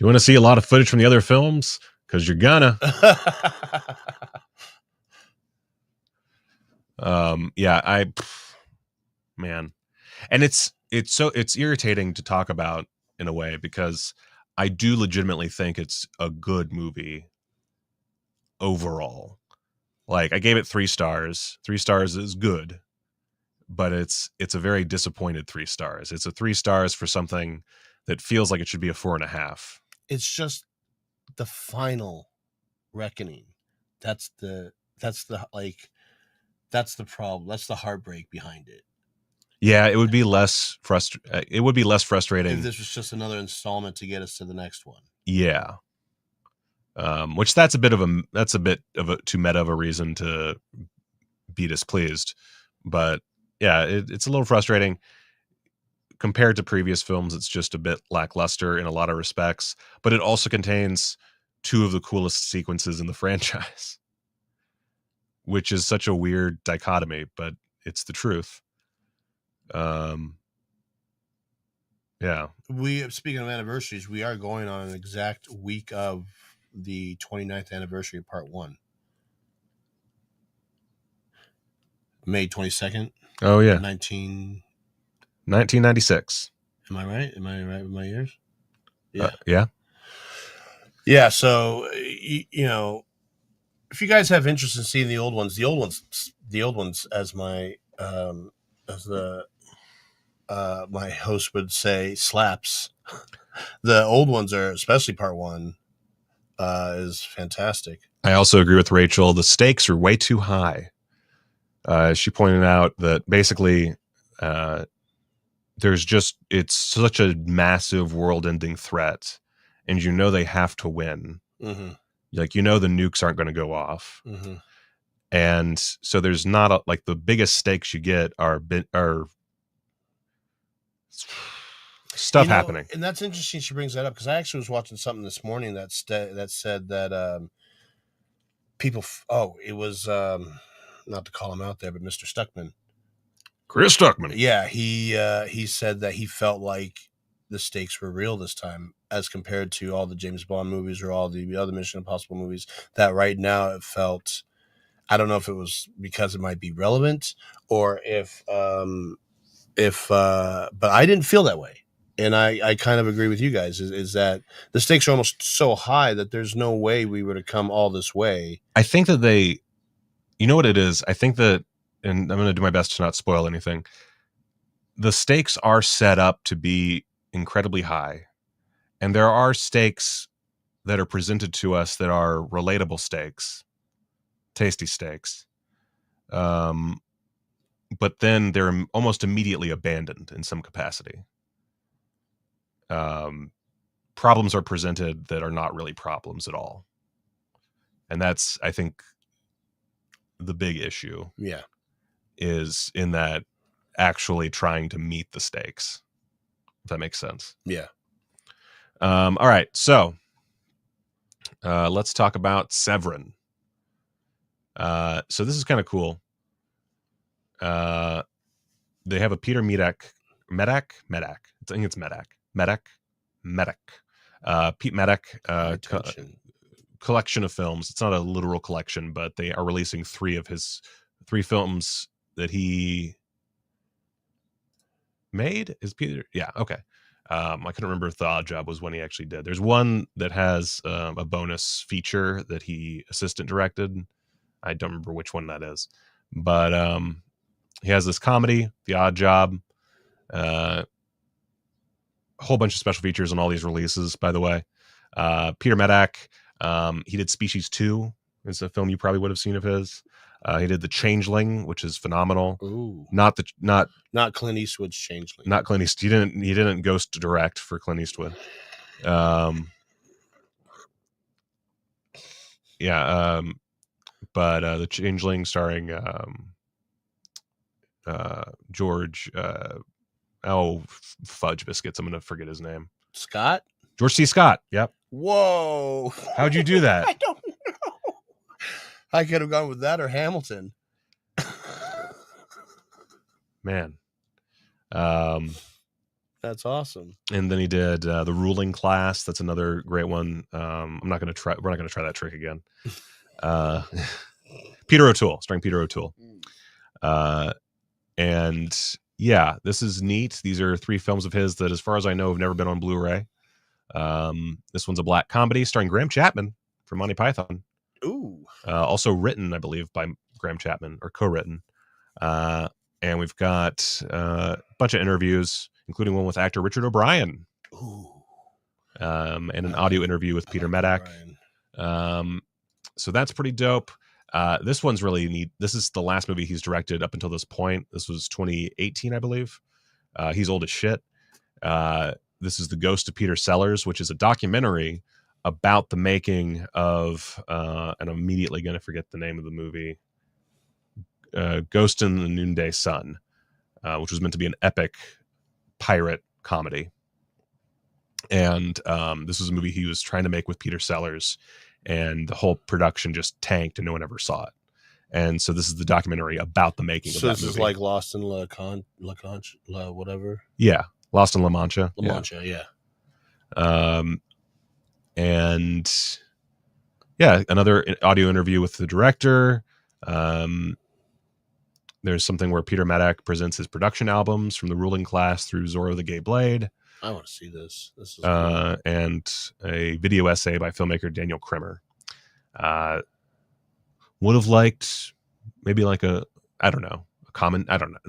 you want to see a lot of footage from the other films? Because you're gonna. Yeah, man. And it's irritating to talk about in a way, because I do legitimately think it's a good movie overall. Like, I gave it 3 stars. 3 stars is good, but it's a very disappointed 3 stars. It's a 3 stars for something that feels like it should be a 4.5. It's just the final reckoning. That's the problem. That's the heartbreak behind it. Yeah, it would be less frustrating if this was just another installment to get us to the next one. Yeah. Which that's a bit of a too meta of a reason to be displeased. But yeah, it's a little frustrating. Compared to previous films, it's just a bit lackluster in a lot of respects, but it also contains 2 of the coolest sequences in the franchise, which is such a weird dichotomy, but it's the truth. Yeah. Speaking of anniversaries, we are going on an exact week of the 29th anniversary of Part 1. May 22nd. Oh yeah. 1996. Am I right? Am I right with my years? Yeah. Yeah. Yeah. So, you know, if you guys have interest in seeing the old ones as my, my host would say, slaps. The old ones are, especially Part 1, is fantastic. I also agree with Rachel. The stakes are way too high. She pointed out that basically, it's such a massive world-ending threat, and they have to win. Mm-hmm. Like, the nukes aren't going to go off. Mm-hmm. And so there's not the biggest stakes you get are stuff happening. And that's interesting she brings that up, because I actually was watching something this morning that said that people. It was not to call him out there, but Mr. Stuckman. Chris Stuckman. Yeah, he said that he felt like the stakes were real this time as compared to all the James Bond movies or all the other Mission Impossible movies. That right now it felt, I don't know if it was because it might be relevant or but I didn't feel that way. And I kind of agree with you guys is that the stakes are almost so high that there's no way we would have come all this way. I think that you know what it is? I think that, and I'm going to do my best to not spoil anything, the stakes are set up to be incredibly high. And there are stakes that are presented to us that are relatable stakes, tasty stakes. But then they're almost immediately abandoned in some capacity. Problems are presented that are not really problems at all. And that's, I think, the big issue. Yeah. Is in that actually trying to meet the stakes. If that makes sense. Yeah. All right. So let's talk about Severin. So this is kind of cool. They have a Peter Medak. I think it's Medak. Pete Medak collection of films. It's not a literal collection, but they are releasing three films that he made. Is Peter? Yeah. Okay. I couldn't remember if The Odd Job was when he actually did. There's one that has a bonus feature that he assistant directed. I don't remember which one that is, but he has this comedy, The Odd Job, a whole bunch of special features on all these releases, by the way. Peter Medak, he did Species 2. It's a film you probably would have seen of his. He did The Changeling, which is phenomenal. Ooh. Not Clint Eastwood's Changeling. Not Clint Eastwood. He didn't ghost direct for Clint Eastwood. But The Changeling starring George fudge biscuits. I'm gonna forget his name. Scott? George C. Scott. Yep. Whoa. How'd you do that? I don't know. I could have gone with that or Hamilton. Man. That's awesome. And then he did The Ruling Class. That's another great one. We're not gonna try that trick again. Peter O'Toole, starring Peter O'Toole. And yeah, this is neat. These are three films of his that, as far as I know, have never been on Blu-ray. This one's a black comedy starring Graham Chapman from Monty Python. Ooh. Also written, I believe, by Graham Chapman, or co-written. And we've got a bunch of interviews, including one with actor Richard O'Brien. Ooh. And an audio interview with Peter Medak. So that's pretty dope. This one's really neat. This is the last movie he's directed up until this point. This was 2018, I believe. He's old as shit. This is The Ghost of Peter Sellers, which is a documentary about the making of, and I'm immediately going to forget the name of the movie, Ghost in the Noonday Sun, which was meant to be an epic pirate comedy. And this was a movie he was trying to make with Peter Sellers, and the whole production just tanked and no one ever saw it. And so this is the documentary about the making of that movie. So this is like Lost in La Concha, whatever? Yeah. Lost in La Mancha. La Mancha, yeah. And yeah, another audio interview with the director. There's something where Peter Medak presents his production albums from The Ruling Class through Zorro the Gay Blade. I want to see this. This is cool. And a video essay by filmmaker Daniel Krimmer. Would have liked maybe like I don't know,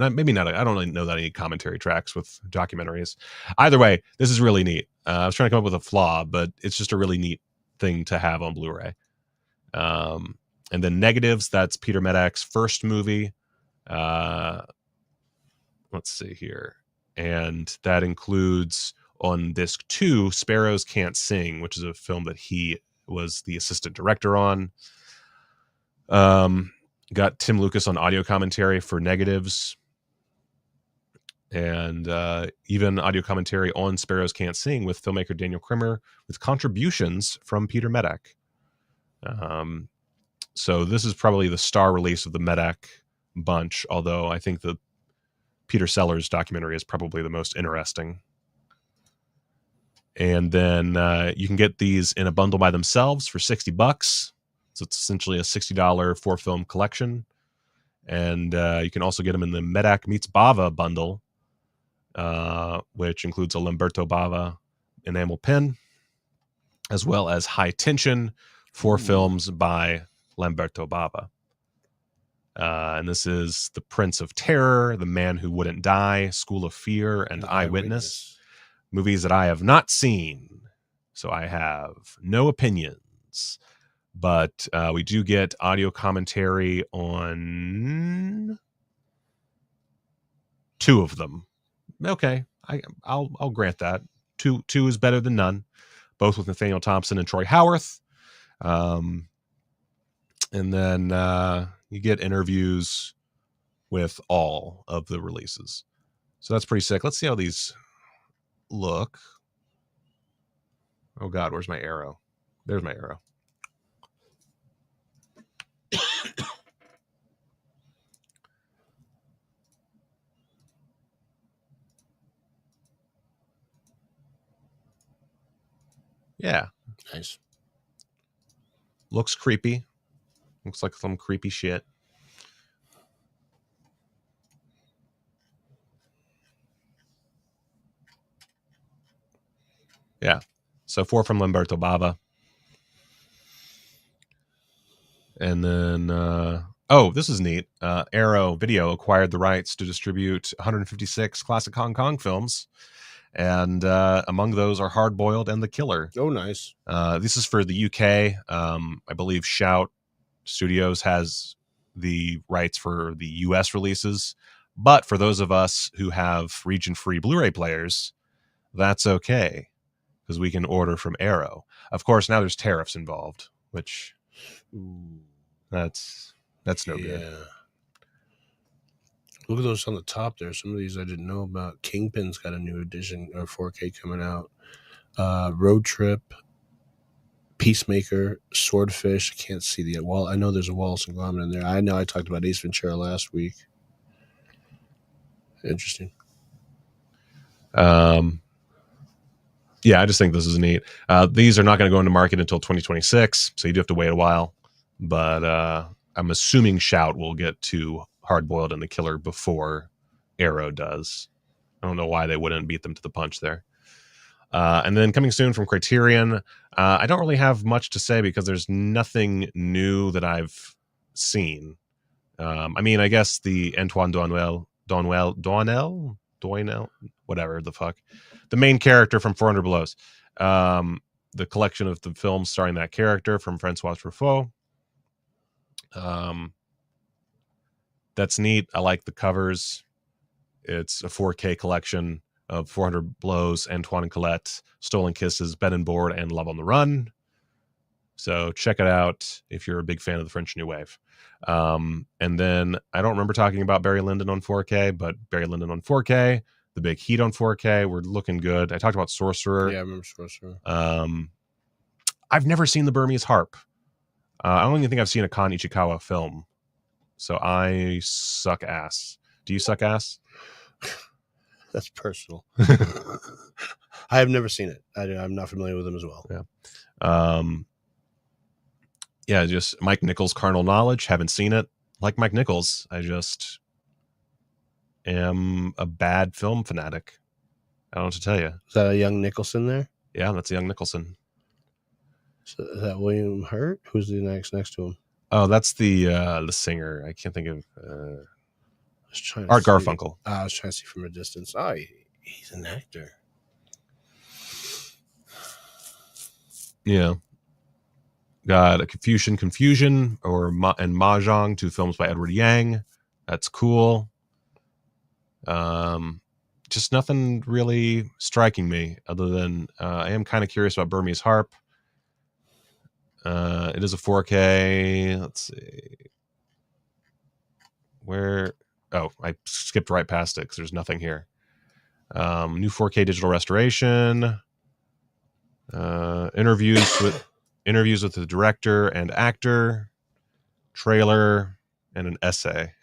maybe not. I don't really know that any commentary tracks with documentaries. Either way, this is really neat. I was trying to come up with a flaw, but it's just a really neat thing to have on Blu-ray. And then Negatives, that's Peter Medak's first movie. Let's see here. And that includes on disc 2, Sparrows Can't Sing, which is a film that he was the assistant director on. Got Tim Lucas on audio commentary for Negatives. and even audio commentary on Sparrows Can't Sing with filmmaker Daniel Krimmer, with contributions from Peter Medak. So this is probably the star release of the Medak bunch, although I think the Peter Sellers documentary is probably the most interesting. And then you can get these in a bundle by themselves for $60. So it's essentially a $60 4-film collection. And you can also get them in the Medak Meets Bava bundle, which includes a Lamberto Bava enamel pin, as well as High Tension, 4 films by Lamberto Bava. And this is The Prince of Terror, The Man Who Wouldn't Die, School of Fear, and Eyewitness. Movies that I have not seen, so I have no opinions. But we do get audio commentary on 2 of them. Okay, I'll grant that. Two is better than none. Both with Nathaniel Thompson and Troy Howarth. And then you get interviews with all of the releases. So that's pretty sick. Let's see how these look. Oh God, where's my arrow? There's my arrow. Yeah. Nice. Looks creepy. Looks like some creepy shit. Yeah. So 4 from Lamberto Bava. And then, this is neat. Arrow Video acquired the rights to distribute 156 classic Hong Kong films. And among those are Hard Boiled and The Killer. Oh, nice. This is for the UK. I believe Shout Studios has the rights for the US releases. But for those of us who have region-free Blu-ray players, that's okay, because we can order from Arrow. Of course, now there's tariffs involved, which that's no good. Look at those on the top there. Some of these I didn't know about. Kingpin's got a new edition or 4K coming out. Road Trip, Peacemaker, Swordfish. I can't see the wall. I know there's a Wallace and Gromit in there. I know I talked about Ace Ventura last week. Interesting. Yeah, I just think this is neat. These are not going to go into market until 2026, so you do have to wait a while. But I'm assuming Shout will get to Hard Boiled and The Killer before Arrow does. I don't know why they wouldn't beat them to the punch there. And then coming soon from Criterion, I don't really have much to say because there's nothing new that I've seen. I mean, I guess the Antoine Doinel, whatever the fuck, the main character from 400 Blows, the collection of the films starring that character from Francois Truffaut. That's neat. I like the covers. It's a 4K collection of 400 Blows, Antoine and Colette, Stolen Kisses, Bed and Board, and Love on the Run. So check it out if you're a big fan of the French New Wave. And then I don't remember talking about Barry Lyndon on 4K, but Barry Lyndon on 4K, The Big Heat on 4K, we're looking good. I talked about Sorcerer. Yeah, I remember Sorcerer. I've never seen The Burmese Harp. I don't even think I've seen a Kan Ichikawa film. So I suck ass. Do you suck ass? That's personal. I have never seen it. I'm not familiar with them as well. Yeah. Just Mike Nichols' Carnal Knowledge. Haven't seen it. Like Mike Nichols, I just am a bad film fanatic. I don't know what to tell you. Is that a young Nicholson there? Yeah, that's a young Nicholson. So is that William Hurt? Who's the next to him? Oh, that's the singer. I can't think of Art Garfunkel. I was trying to see from a distance. Oh, he's an actor. Yeah. Got a Confusion, and Mahjong, 2 films by Edward Yang. That's cool. Just nothing really striking me other than I am kind of curious about Burmese Harp. It is a 4K. Let's see. Where? Oh, I skipped right past it because there's nothing here. New 4K digital restoration. Interviews with the director and actor. Trailer and an essay.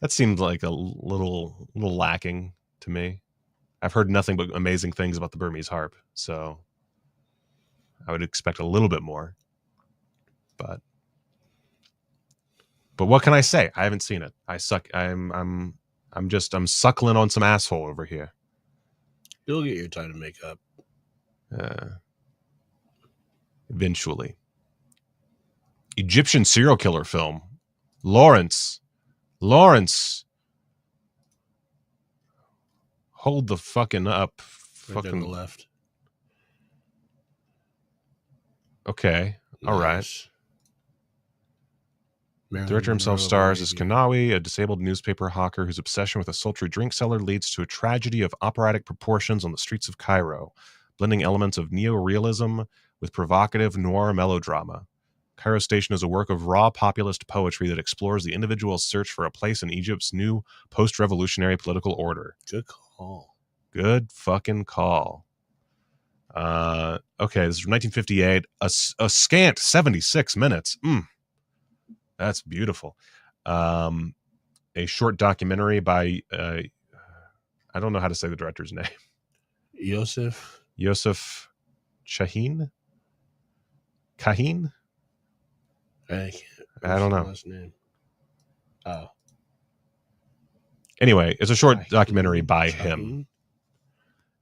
That seemed like a little lacking to me. I've heard nothing but amazing things about the Burmese harp, so I would expect a little bit more. But what can I say? I haven't seen it. I suck. I'm suckling on some asshole over here. You'll get your time to make up. Eventually. Egyptian serial killer film. Lawrence. Hold the fucking up. Right down the left. Okay. Nice. All right. Director himself stars as Kanawi, a disabled newspaper hawker whose obsession with a sultry drink cellar leads to a tragedy of operatic proportions on the streets of Cairo, blending elements of neo-realism with provocative noir melodrama. Cairo Station is a work of raw populist poetry that explores the individual's search for a place in Egypt's new post-revolutionary political order. Good call. Good fucking call. Okay, this is from 1958. A scant 76 minutes. That's beautiful. A short documentary by I don't know how to say the director's name. Yosef Kahin? I don't know. Last name. Oh. Anyway, it's a short documentary by him.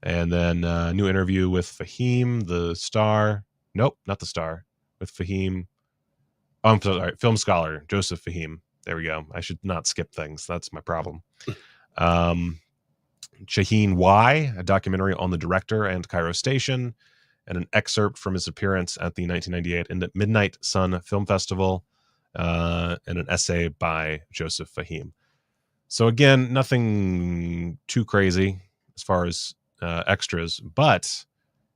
And then a new interview with Fahim, the star. Nope, not the star. With Fahim. Oh, I'm sorry, film scholar, Joseph Fahim. There we go. I should not skip things. That's my problem. Shaheen Y, a documentary on the director and Cairo Station, and an excerpt from his appearance at the 1998 Midnight Sun Film Festival, and an essay by Joseph Fahim. So again, nothing too crazy as far as extras, but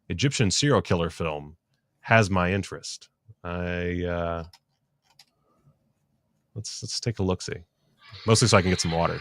Egyptian serial killer film has my interest. Let's take a look-see. Mostly so I can get some water.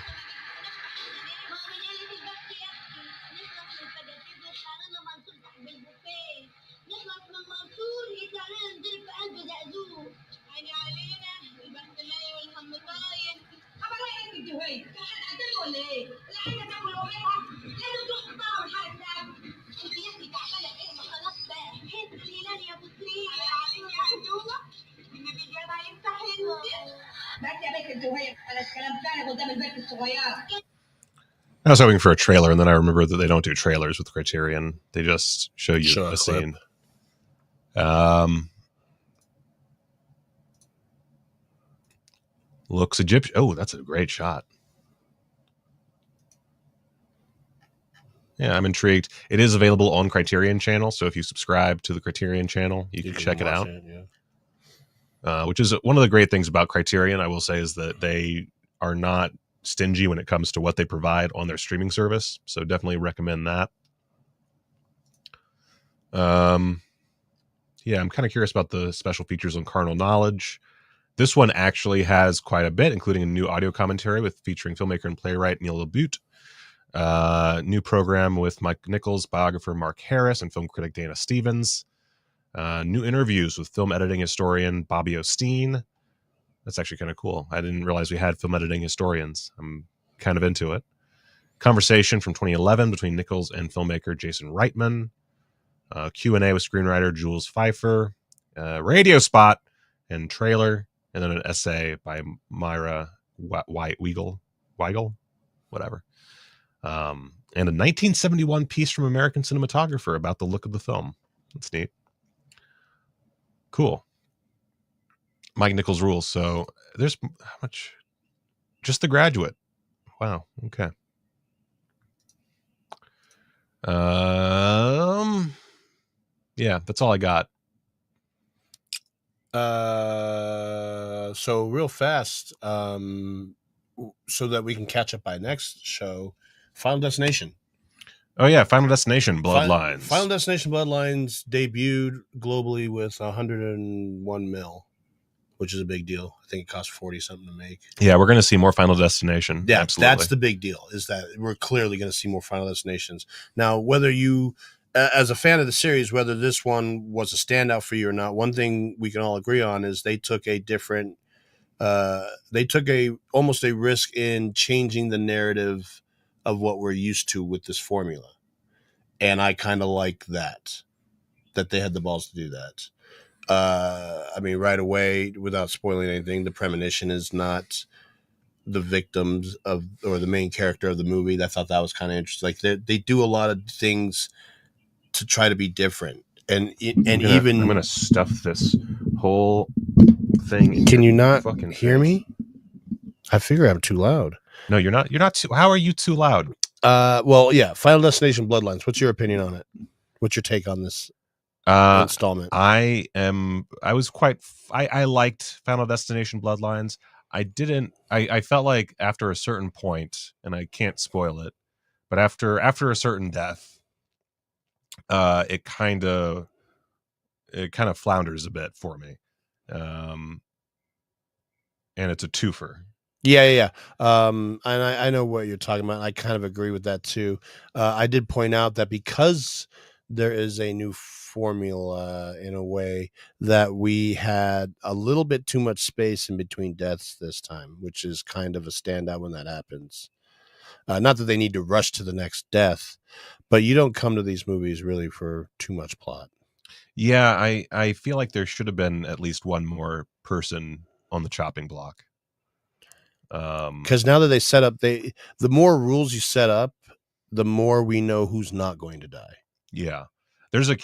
I was hoping for a trailer, and then I remember that they don't do trailers with Criterion. They just show you a scene. Looks Egyptian. Oh, that's a great shot. Yeah, I'm intrigued. It is available on Criterion channel, so if you subscribe to the Criterion channel, you can check it out. Which is one of the great things about Criterion, I will say, is that they are not stingy when it comes to what they provide on their streaming service. So definitely recommend that. Yeah, I'm kind of curious about the special features on Carnal Knowledge. This one actually has quite a bit, including a new audio commentary featuring filmmaker and playwright Neil LaBute. New program with Mike Nichols, biographer Mark Harris, and film critic Dana Stevens. New interviews with film editing historian Bobby Osteen. That's actually kind of cool. I didn't realize we had film editing historians. I'm kind of into it. Conversation from 2011 between Nichols and filmmaker Jason Reitman. Q&A with screenwriter Jules Pfeiffer. Radio spot and trailer. And then an essay by Myra Weigel, whatever. And a 1971 piece from American cinematographer about the look of the film. That's neat. Cool. Mike Nichols rules. So there's how much? Just The Graduate. Wow. Okay. Yeah, that's all I got. So real fast, so that we can catch up by next show, Final Destination. Oh yeah, Final Destination Bloodlines. Final Destination Bloodlines debuted globally with 101 mil which is a big deal. I think it cost 40 something to make. Yeah, we're going to see more Final Destination. Yeah, absolutely. that's the big deal, is that we're clearly going to see more Final Destinations. Now, whether you, as a fan of the series, whether this one was a standout for you or not, one thing we can all agree on is they took a different, almost a risk in changing the narrative of what we're used to with this formula. And I kind of like that they had the balls to do that. I mean, right away, without spoiling anything, the premonition is not the victims of, or the main character of the movie. I thought that was kind of interesting. Like they do a lot of things to try to be different, and I'm gonna stuff this whole thing. Can you not fucking hear face. me? I figure I'm too loud. No, you're not. You're not too. How are you too loud? Well, yeah. Final Destination Bloodlines. What's your opinion on it? What's your take on this installment? I liked Final Destination Bloodlines. I felt like after a certain point, and I can't spoil it, but after a certain death, it kind of flounders a bit for me. And it's a twofer. Yeah. And I know what you're talking about. I kind of agree with that too. I did point out that because there is a new formula in a way, that we had a little bit too much space in between deaths this time, which is kind of a standout when that happens. Not that they need to rush to the next death, but you don't come to these movies really for too much plot. Yeah, I feel like there should have been at least one more person on the chopping block. Because now that they set up, the more rules you set up, the more we know who's not going to die. Yeah, there's a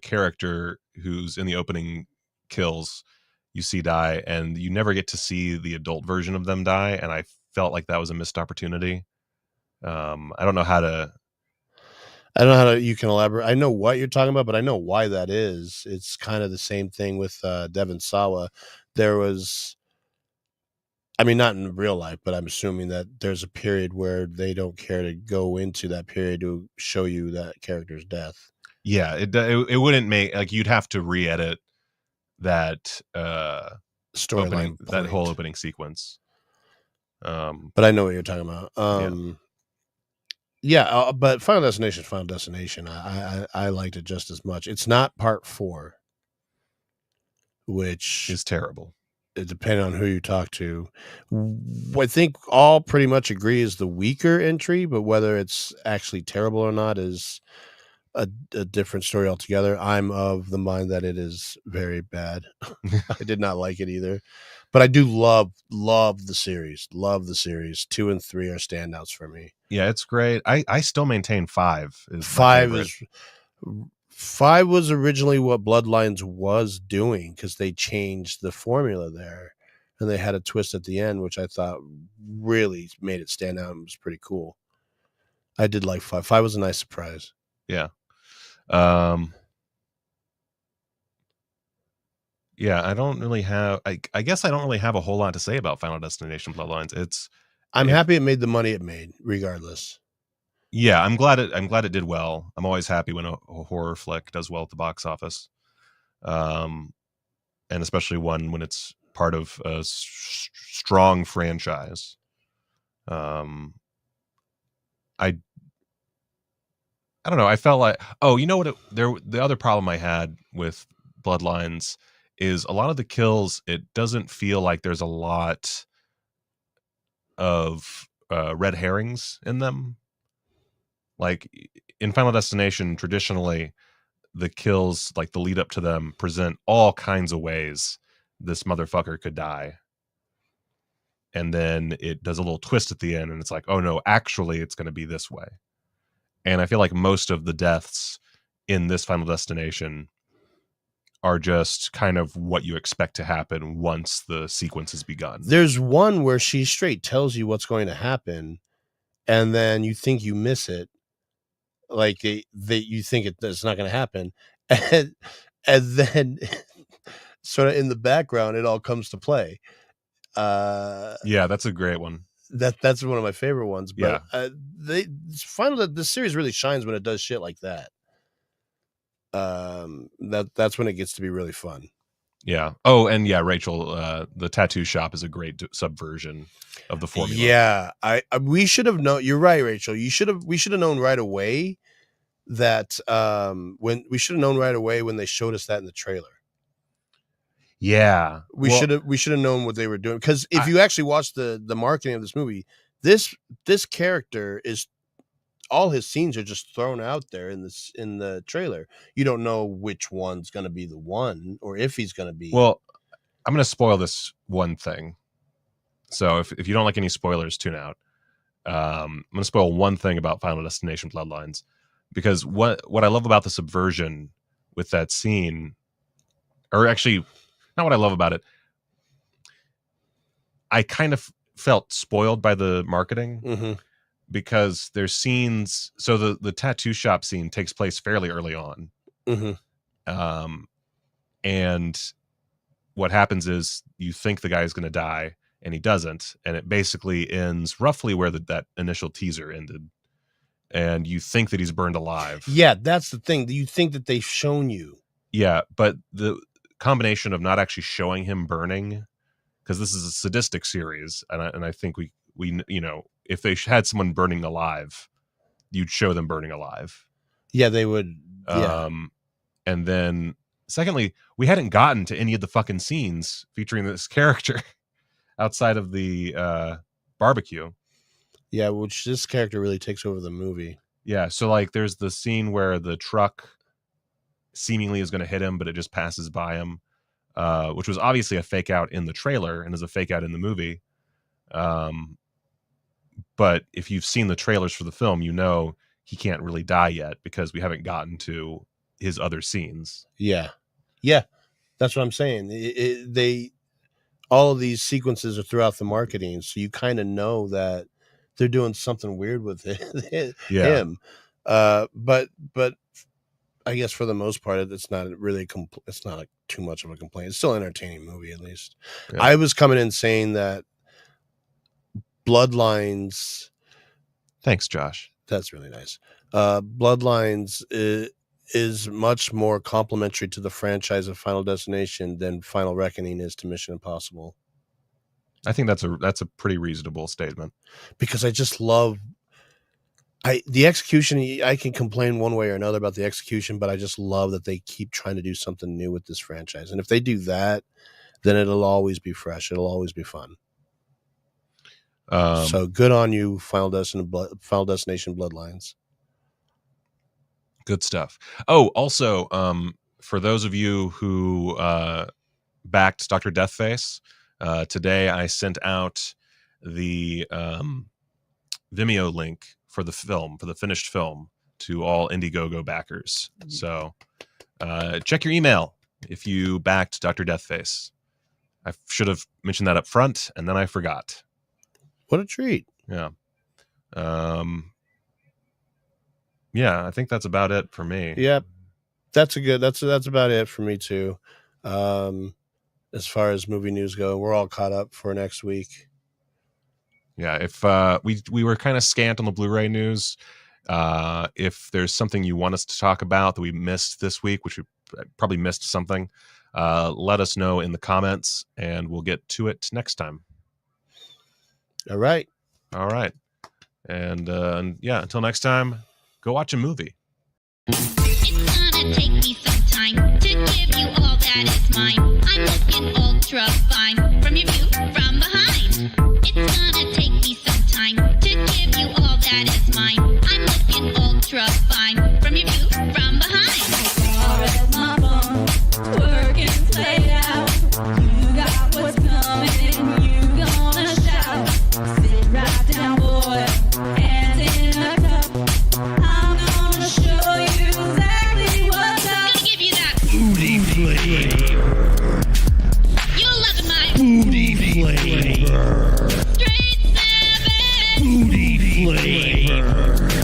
character who's in the opening kills you see die, and you never get to see the adult version of them die, and I felt like that was a missed opportunity. I don't know how you can elaborate. I know what you're talking about, but I know why that is. It's kind of the same thing with Devon Sawa. There was, I mean, not in real life, but I'm assuming that there's a period where they don't care to go into that period to show you that character's death. Yeah, it wouldn't make, like, you'd have to re-edit that storyline, that whole opening sequence. But I know what you're talking about. But Final Destination. I liked it just as much. It's not part 4, which is terrible. It depending on who you talk to. I think all pretty much agree is the weaker entry, but whether it's actually terrible or not is a different story altogether. I'm of the mind that it is very bad. I did not like it either, but I do love the series. Love the series. 2 and 3 are standouts for me. Yeah, it's great. I still maintain 5 is 5 was originally what Bloodlines was doing, because they changed the formula there and they had a twist at the end, which I thought really made it stand out and was pretty cool. I did like 5. 5 was a nice surprise. Yeah. Yeah, I don't really have, I guess I don't really have a whole lot to say about Final Destination Bloodlines. I'm happy it made the money it made regardless. Yeah, I'm glad it did well. I'm always happy when a horror flick does well at the box office. And especially one when it's part of a strong franchise. I don't know. I felt like, you know what? The other problem I had with Bloodlines is a lot of the kills, it doesn't feel like there's a lot of red herrings in them. Like in Final Destination, traditionally, the kills, like the lead up to them, present all kinds of ways this motherfucker could die. And then it does a little twist at the end, and it's like, oh no, actually it's going to be this way. And I feel like most of the deaths in this Final Destination are just kind of what you expect to happen once the sequence has begun. There's one where she straight tells you what's going to happen, and then you think you miss it. Like you think it's not going to happen. And then sort of in the background, it all comes to play. Yeah, that's a great one. That's one of my favorite ones. But yeah, the series really shines when it does shit like that. That's when it gets to be really fun. Yeah. Oh, and yeah, Rachel, the tattoo shop is a great subversion of the formula. Yeah, we should have known. You're right, Rachel. We should have known right away that when they showed us that in the trailer. Yeah, we should have known what they were doing, because if you actually watch the marketing of this movie, this character is, all his scenes are just thrown out there in the trailer. You don't know which one's going to be the one, or if he's going to be. Well, I'm going to spoil this one thing. So if you don't like any spoilers, tune out. I'm going to spoil one thing about Final Destination Bloodlines, because what I love about the subversion with that scene, or actually not what I love about it, I kind of felt spoiled by the marketing. Mm-hmm. Because there's scenes, so the tattoo shop scene takes place fairly early on. Mm-hmm. And what happens is you think the guy's going to die, and he doesn't, and it basically ends roughly where that initial teaser ended, and you think that he's burned alive. Yeah, that's the thing. You think that they've shown you. Yeah, but the combination of not actually showing him burning, because this is a sadistic series, and I think we if they had someone burning alive, you'd show them burning alive. Yeah, they would. Yeah. And then secondly, we hadn't gotten to any of the fucking scenes featuring this character outside of the barbecue. Yeah, which this character really takes over the movie. Yeah, so like there's the scene where the truck seemingly is going to hit him, but it just passes by him, which was obviously a fake out in the trailer and is a fake out in the movie. But if you've seen the trailers for the film, you know he can't really die yet because we haven't gotten to his other scenes. Yeah. Yeah. That's what I'm saying. All of these sequences are throughout the marketing, so you kind of know that they're doing something weird with him. But I guess for the most part, it's not really it's not too much of a complaint. It's still an entertaining movie, at least. Yeah. I was coming in saying that Bloodlines. Thanks, Josh. That's really nice. Bloodlines is much more complimentary to the franchise of Final Destination than Final Reckoning is to Mission Impossible. I think that's a pretty reasonable statement, because I just love the execution. I can complain one way or another about the execution, but I just love that they keep trying to do something new with this franchise. And if they do that, then it'll always be fresh. It'll always be fun. So good on you, Final Destination Bloodlines. Good stuff. Oh, also, for those of you who backed Dr. Deathface, today I sent out the Vimeo link for the film, for the finished film, to all Indiegogo backers. So check your email if you backed Dr. Deathface. I should have mentioned that up front, and then I forgot. What a treat. Yeah. Yeah, I think that's about it for me. Yep. That's about it for me too. As far as movie news go, we're all caught up for next week. Yeah, if we were kind of scant on the Blu-ray news, if there's something you want us to talk about that we missed this week, which we probably missed something, let us know in the comments, and we'll get to it next time. All right. And yeah, until next time, go watch a movie. It's gonna take me some time to give you all that is mine. I'm looking ultra fine from your view from behind. It's gonna take me some time to give you all that is mine. I'm looking ultra fine from your view from behind. My phone, working play out. You got what's coming, you gonna shout. Sit right down, boy, hands in a cup. I'm gonna show you exactly what's up. Gonna give you that booty flavor. You're loving my booty flavor. Straight 7 booty flavor.